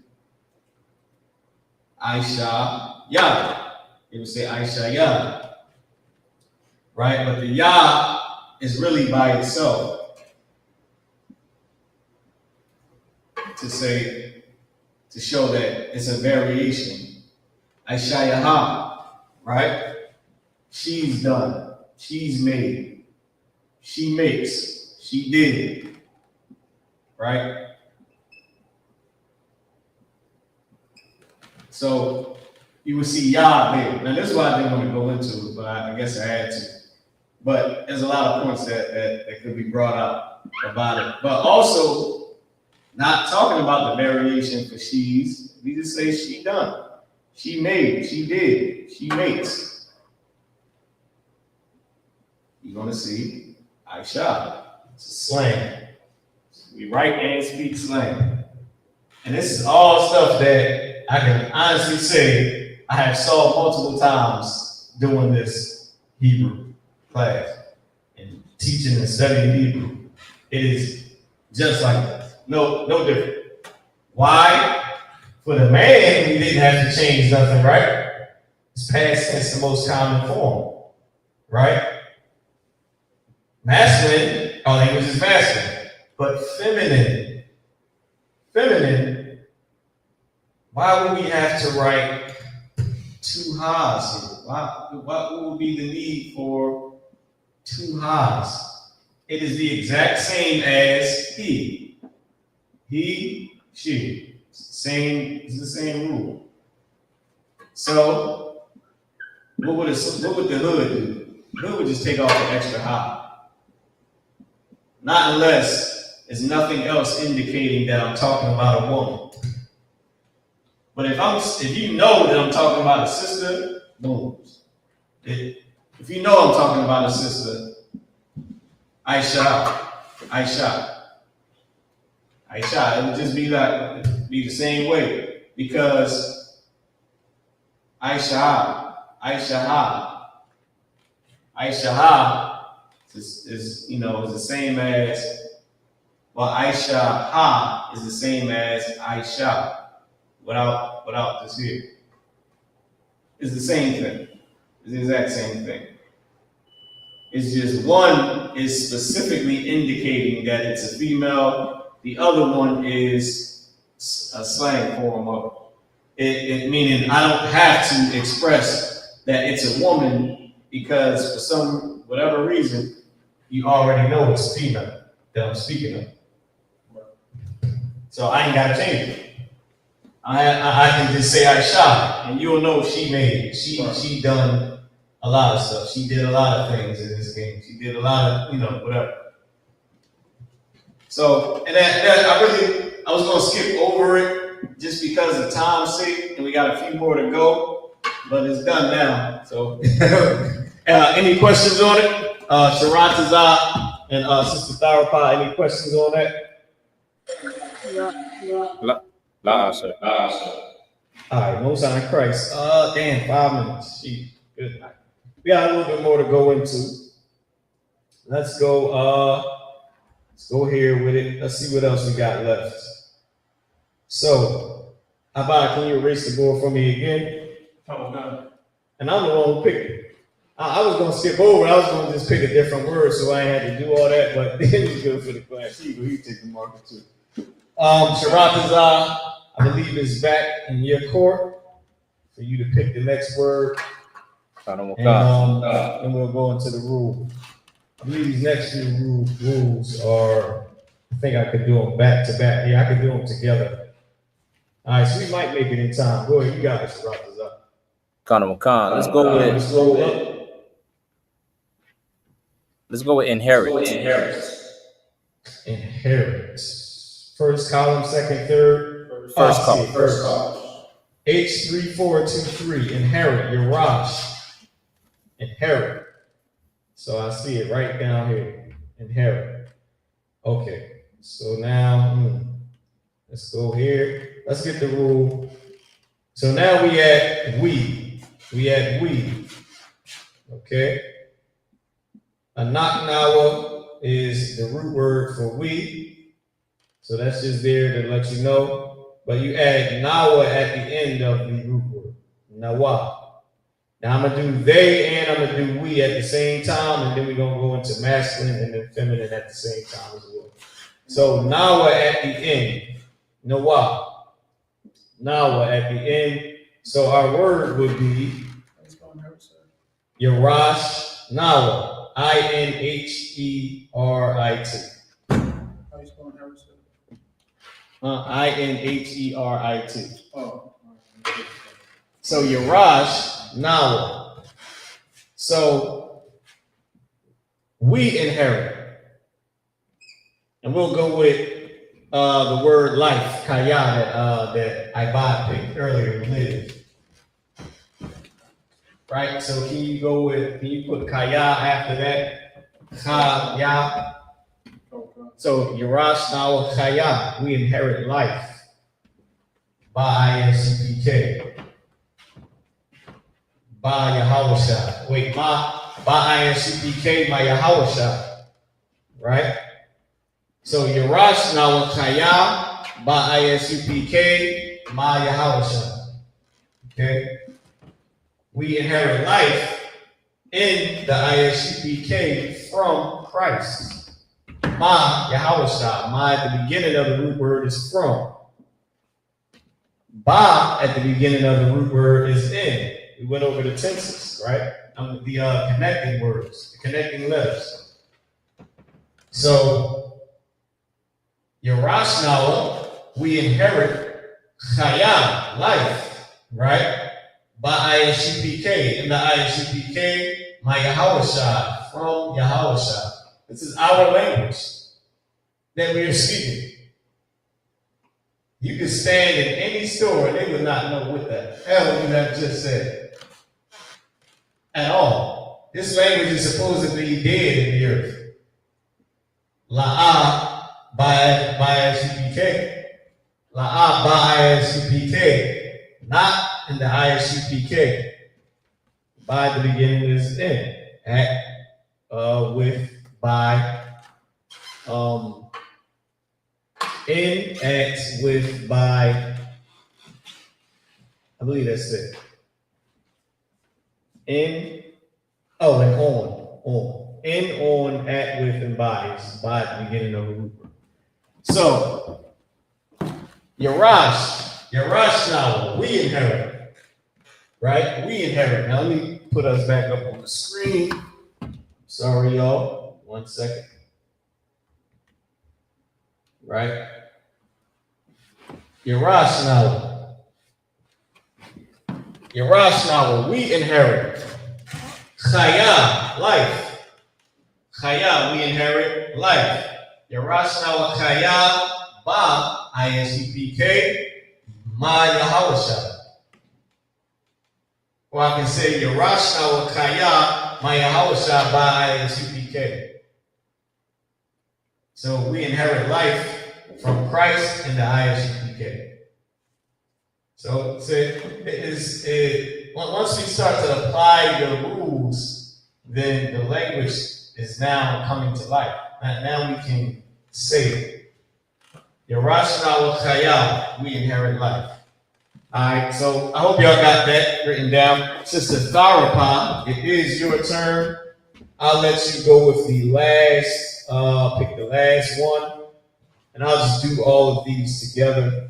I-SHA. They would say I-SHA. right? But the Yah is really by itself to show that it's a variation. I.S.U.P.K, right? She's done. She's made. She makes. She did. Right? So you will see Yah there. Now this is why I didn't want to go into it, but I guess I had to. But there's a lot of points that could be brought up about it. But also, not talking about the variation for she's, we just say she done. She made, she did, she makes. You're gonna see I.S.U.P.K. It's a slang. We write and speak slang. And this is all stuff that I can honestly say I have saw multiple times doing this Hebrew class and teaching and studying Hebrew. It is just like this. No different. Why? For the man, he didn't have to change nothing, right? It's past tense, the most common form, right? Masculine, our language is masculine. But feminine, why would we have to write two ha's here? What would be the need for two ha's? It is the exact same as he. He, she. It's the same rule. So, what would the hood do? The hood would just take off the extra ha. Not unless there's nothing else indicating that I'm talking about a woman. But if you know that I'm talking about a sister, boom. If you know I'm talking about a sister, I.S.U.P.K. It would just be the same way, because I.S.U.P.K. is the same as, well, I.S.U.P.K. is the same as I.S.U.P.K. without this here. It's the same thing. It's the exact same thing. It's just one is specifically indicating that it's a female. The other one is a slang form of it, meaning I don't have to express that it's a woman, because for whatever reason, you already know it's female that I'm speaking of. So I ain't got to change it. I can just say I.S.U.P.K, and you'll know she made. She done a lot of stuff. She did a lot of things in this game. She did a lot of, whatever. So, and I was going to skip over it just because of time's sake, and we got a few more to go, but it's done now. So, any questions on it? Sharataza and Sister Tharapa, any questions on that? La, sir. All right, Most High Christ. Damn, 5 minutes. Jeez, good night. We got a little bit more to go into. Let's go here with it. Let's see what else we got left. So, Abba, can you erase the board for me again? Oh, no. And I'm the one who picked it. I was going to skip over. I was going to just pick a different word, so I ain't had to do all that, but it was good for the class. He take the marker too. Sharataza, I believe, is back in your court for you to pick the next word. And we'll go into the rule. I believe these next few rules are, I think I could do them back to back. Yeah, I could do them together. All right, so we might make it in time. Go ahead, you got it, Sharataza. Let's go with inherit. Inherit. First column, second, third. First column. H3423. Inherit. Yarash. Inherit. So I see it right down here. Inherit. Okay. So now, let's go here. Let's get the rule. So now we add we. Okay. A naknawa is the root word for we. So that's just there to let you know. But you add nawa at the end of the root word. Nawa. Now I'm gonna do they and I'm gonna do we at the same time, and then we're gonna go into masculine and then feminine at the same time as well. So now we're at the end. Noah. Now we're at the end. So our word would be Yerash Nawa. I-N-H-E-R-I-T. I-N-H-E-R-I-T. Oh. So Yerash Nawa. So we inherit. And we'll go with the word life, kaya, that I picked earlier, live. Right? So can you put kaya after that? Kaya. So Yerash Nawa Kaya, we inherit life by I.S.U.P.K. By Yahawashah. Wait, by I.S.U.P.K. by Yahawashah. Right? So Yerash Nawa Kaya by I.S.U.P.K. by Yahawashah. Okay? We inherit life in the I.S.U.P.K. from Christ. Ma, Yahawashah. Ma at the beginning of the root word is from. Ba at the beginning of the root word is in. We went over the tenses, right? The connecting words, the connecting letters. So, Yerash Nawa, we inherit Chaya, life, right? By I.S.U.P.K. In the I.S.U.P.K, my Yahawashah, from Yahawashah. This is our language that we are speaking. You could stand in any store and they would not know what the hell you have just said. At all. This language is supposedly dead in the earth. La'a by I.S.U.P.K. La'a by I.S.U.P.K. Not in the I.S.U.P.K. By the beginning is in. At, with, by, in, at, with, by. I believe that's it. In, oh, and on. In, on, at, with, and by is by the beginning of the root word. So, Yerash now, we inherit. Right? We inherit. Now let me put us back up on the screen. Sorry, y'all. 1 second. Right? Yerash now, we inherit. Chaya, life. Chaya, we inherit life. Yerash now, Chaya, ba, I.S.U.P.K, ma Yahawashah. Or I can say Yerash now, Chaya, ma Yahawashah, ba I.S.U.P.K. So we inherit life from Christ in the I.S.U.P.K. So once we start to apply the rules, then the language is now coming to life. Now we can say, Yerash Nawa Chaya, we inherit life. Alright, so I hope y'all got that written down. Sister Tharapa, it is your turn. I'll let you go with the last, pick the last one, and I'll just do all of these together.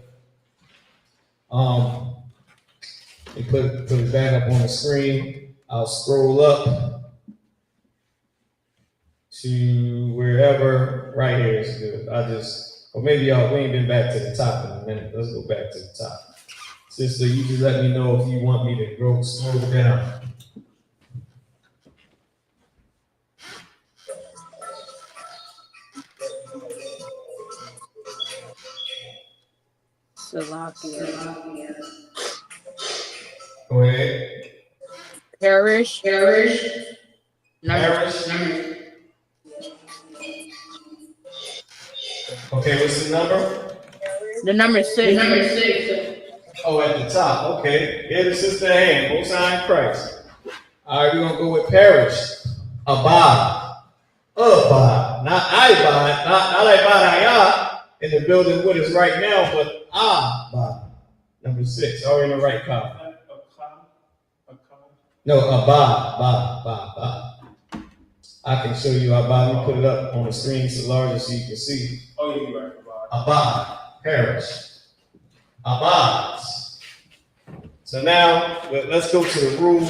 And put it back up on the screen. I'll scroll up to wherever, right here is good. Or maybe we ain't been back to the top in a minute. Let's go back to the top. Sister, you just let me know if you want me to scroll down. Salakia. Go ahead. Perish. Perish. Okay, what's the number? The number 6. Oh, at the top. Okay. Give the sister a hand. Most High in Christ. All right, we're going to go with perish. Abad. Not I-Bod. Not like Badaya in the building with us right now, but Abad. Number 6. Already in the right column. No, abad. I can show you abad. Let me put it up on the screen so larger so you can see. Oh, yeah, you're right. Abad, parish. Abads. So now, let's go to the rule.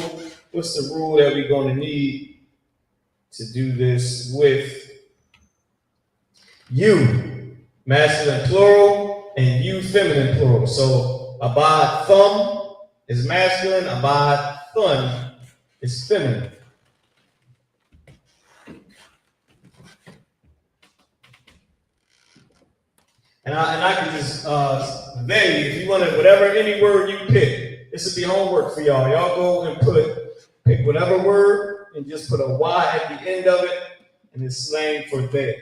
What's the rule that we're going to need to do this with? You, masculine plural, and you, feminine plural. So abad thumb is masculine, abad thun is feminine. And I can just they, if you want to, whatever any word you pick, this will be homework for y'all. Y'all go and pick whatever word and just put a Y at the end of it, and it's slang for they.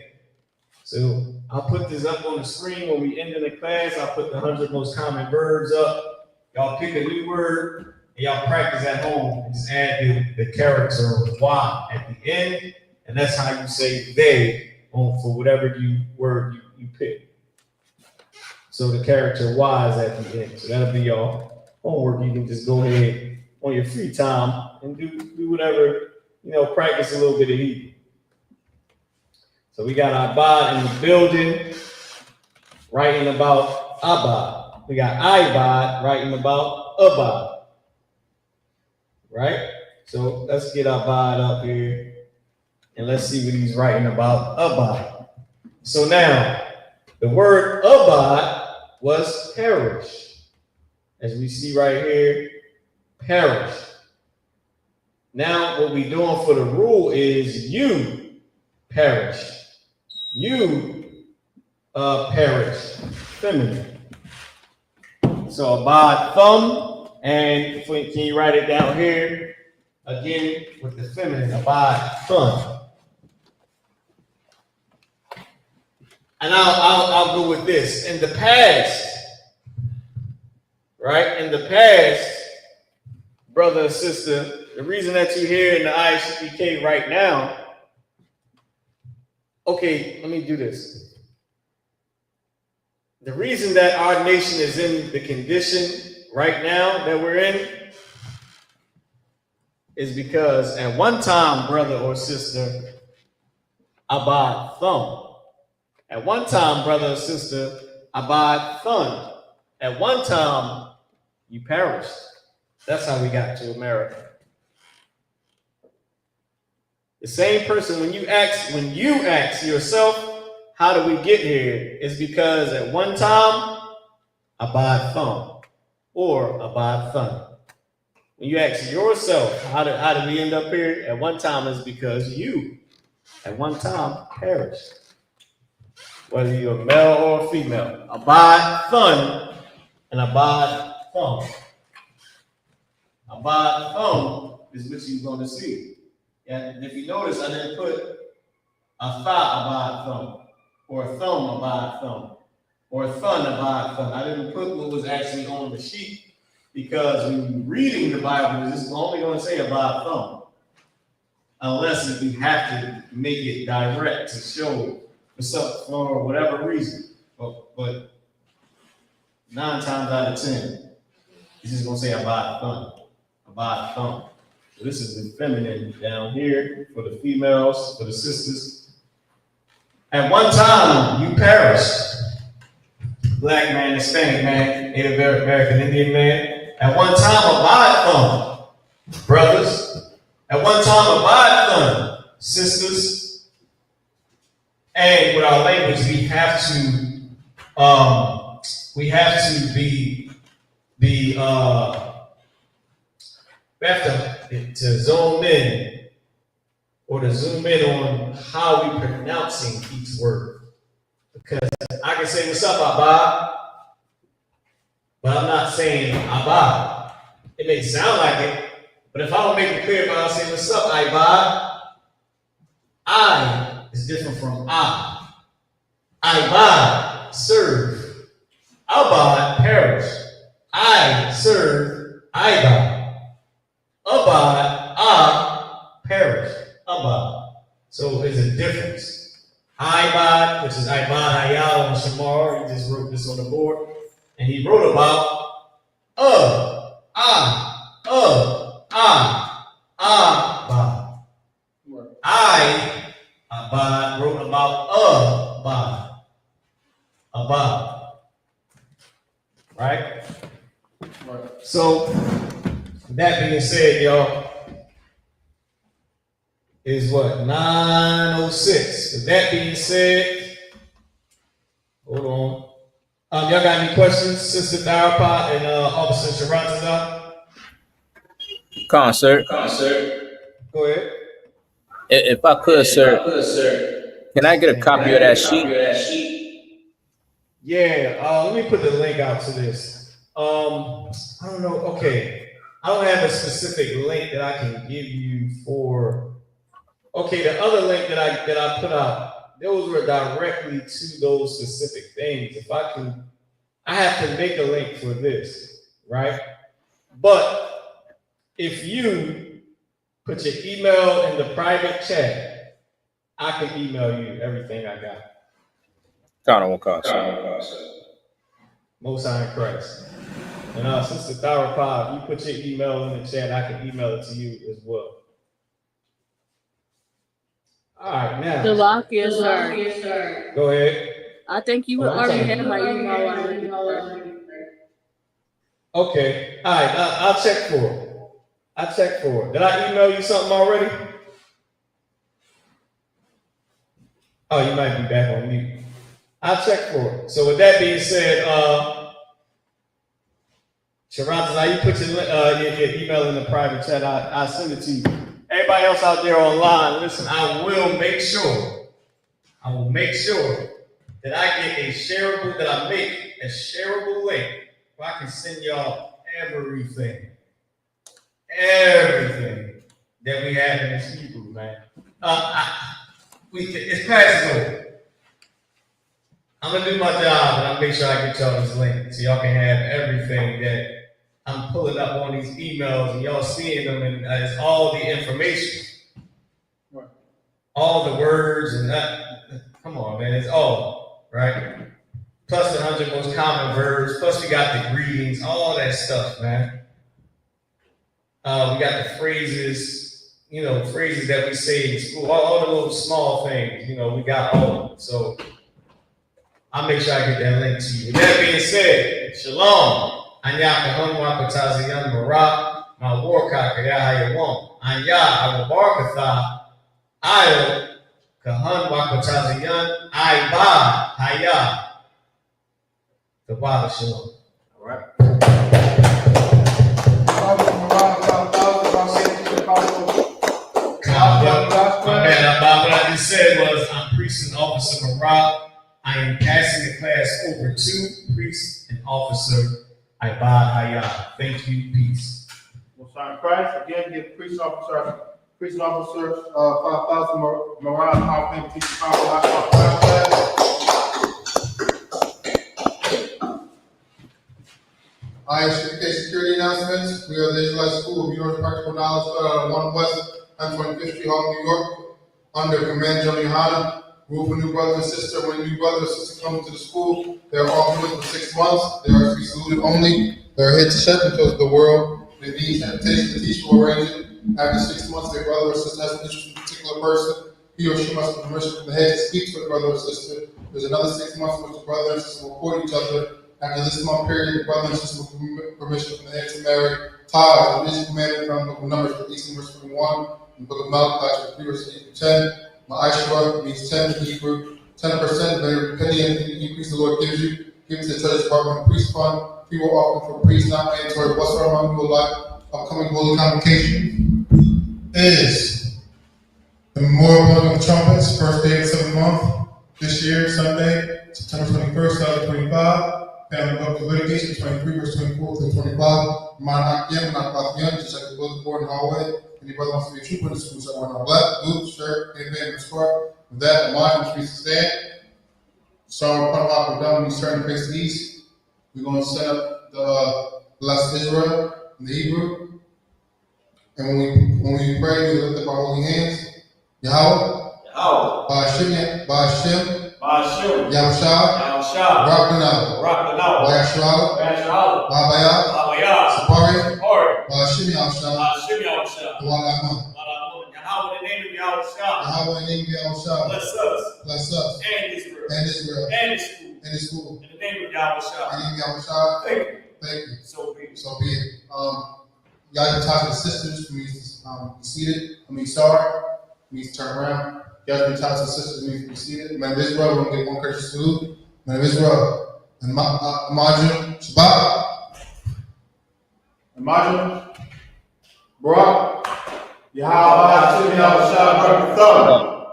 So I'll put this up on the screen when we end in the class. I'll put the 100 most common verbs up. Y'all pick a new word and y'all practice at home and just add the character Y at the end, and that's how you say they for whatever word you pick. So the character Y is at the end. So that'll be your homework. You can just go ahead on your free time and do whatever, practice a little bit of Hebrew. So we got Abad in the building, writing about Abad. We got Ibad writing about Abad. Right? So let's get Abad up here and let's see what he's writing about Abad. So now, the word Abad was perish. As we see right here, perish. Now, what we're doing for the rule is you perish. You perish. Feminine. So abad thumb, and can you write it down here? Again, with the feminine, abad thumb. And I'll go with this. In the past, right? In the past, brother and sister, the reason that you're here in the I.S.U.P.K right now, okay, let me do this. The reason that our nation is in the condition right now that we're in is because at one time, brother or sister, abad thumb. At one time, brother or sister, abad thun. At one time, you perished. That's how we got to America. The same person, when you ask yourself, how do we get here? Is because at one time, abad thun or abad thun. When you ask yourself, how did we end up here? At one time, is because you, at one time, perished. Whether you're a male or a female. Abad thun and abad thumb. Abad thumb is what you're going to see. And if you notice, I didn't put a thigh abad thumb, or a thumb abad thumb, or a thun abad thumb. I didn't put what was actually on the sheet, because when you're reading the Bible, it's only going to say abad thumb. Unless if we have to make it direct to show for whatever reason, but 9 times out of 10, he's just gonna say abad thumb. So this is the feminine down here for the females, for the sisters. At one time, you perished. Black man, Hispanic man, Native American Indian man. At one time, abad thumb, brothers. At one time, abad thumb, sisters. And with our language, we have to zoom in, or to zoom in on how we pronouncing each word. Because I can say, what's up, Abba? But I'm not saying Abba. It may sound like it, but if I don't make it clear, if I say, what's up, Abba? I is different from I. Ibad, serve. Abad, perish. I serve. Ibad. Abad, perish. Abad. So there's a difference. Ibad, which is Ibad Hayal on Shamar, he just wrote this on the board, and he wrote about So, that being said, y'all, is what, 9:06. With that being said, hold on. Y'all got any questions, Sister Darapot and Officer Sharantaza? Con, sir. Go ahead. If I could, sir, can I get a copy of that sheet? Yeah, let me put the link out to this. I don't know. Okay, I don't have a specific link that I can give you for. Okay, the other link that I put out, those were directly to those specific things. If I can, I have to make a link for this, right? But if you put your email in the private chat, I can email you everything I got. Most High in Christ. And Sister Tharapah, if you put your email in the chat, I can email it to you as well. All right, now. Salakia, sir. Go ahead. I think you already have my email already. Okay. All right. I'll check for it. Did I email you something already? Oh, you might be back on mute. I'll check for it. So with that being said, Sharantaza, you put your email in the private chat. I'll send it to you. Everybody else out there online, listen, I will make sure that I get a shareable link where I can send y'all everything that we have in this Hebrew, man. It's passes over. I'm gonna do my job and I'll make sure I get y'all this link so y'all can have everything that I'm pulling up on these emails and y'all seeing them, and it's all the information, all the words and that. Come on, man, it's all right. Plus the 100 most common verbs. Plus we got the greetings, all that stuff, man. We got the phrases, phrases that we say in school, all the little small things. We got all of them. So I'll make sure I get that link to you. With that being said, Shalom. Anya kahun wapataziyan mara ma warka kaya hayawon. Anya awabarkatha ayo kahun wapataziyan aiba haya. The Father Shalom. All right. What I just said was I'm Priest and Officer Marab. I am passing the class over to Priest and Officer Ibad Hayah. Thank you. Peace. Most High in Christ. Again, give Priest and Officer 5,000 Marab, our family teacher, I.S.U.P.K security announcements. We are the Israelite School of Universal Practical Knowledge, started out 1 West 125th Street, Harlem, New York, under Command General YAHANNA. Rule for new brother and sister. When a new brother or sister comes to the school, they are off limits for 6 months. They are to be saluted only. They are here to shut because the world may need sanitation to teach or arrange it. After 6 months, their brother or sister has an interest in a particular person. He or she must have permission from the head to speak to the brother or sister. There's another 6 months in which the brother and sister will court each other. After this month period, the brother and sister will have permission from the head to marry. Ties, the original commandment found in the book of Numbers, 18 verse 21, in the book of Malachi, 3 verse 8 to 10. I.S.U.P.K means 10 in Hebrew. 10% of every penny and increase the Lord gives you. Give to the church department and priest fund. People offering for priests, not mandatory. Whatsoever among you will like upcoming holy convocation is the memorial blowing of trumpets, first day of the 7th month. This year, Sunday, September 21st, 2025. Family book of Leviticus, 23 verse 24 through 25. Mount Akim, not Pathian, just like the bulletin board in the hallway. Any brother wants to be a trooper in the school, so we're not black, blue, shirt, handbag, and scarf. With that, the mind and streets to stand. Sorrow upon our down, we turn to face the east. We're going to set up the blessed Israel in the Hebrew. And when we pray, we lift up our holy hands. Yahweh, Ba'ashem, Yahushua, Rakdanah, Vayashrala, Babayah, Sapari, Ba'ashem, Yahushua, Walahman. Yahweh, in the name of Yahushua. Bless us. And Israel. And the school. In the school. In the name of Yahushua. In the name of Yahushua. Thank Thank you. So be it. So be it. Y'all can talk to the sisters. We need to be seated. Sorry. We need to turn around. Y'all can talk to the sisters. We need to be seated. Man of Israel, we're going to get one courtesy salute. Man of Israel, and Imagine Shabbat. Imagine. Barak. Yahweh, Shalom, thumb.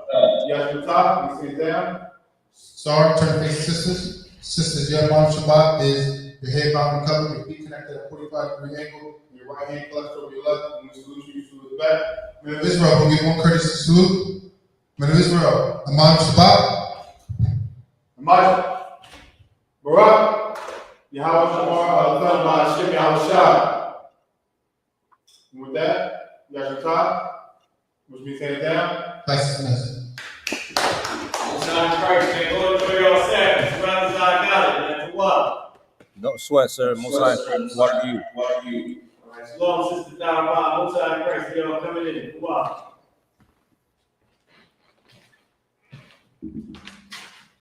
Yes, the top. You see it down. Sorry, turn to face the sisters. Sisters, your Imagine Shabbat is your head bowed and covered, your feet connected at a 45-degree angle, and your right hand clutched over your left. When we salute you, you salute the back. Man of Israel, we'll give one courtesy salute. Man of Israel, Imagine Shabbat. Imagine. Barak. Yahweh Shamar, thumb, Shimmy, Shah. And with that, you got your top, which means hand down. That's the message. Christ, man. Go enjoy your Sabbath. Brothers, I got it, man. What? Don't sweat, sir. Most high, what are you? All right, shalom, Sister Darabah. Most high Christ, y'all coming in. Wow.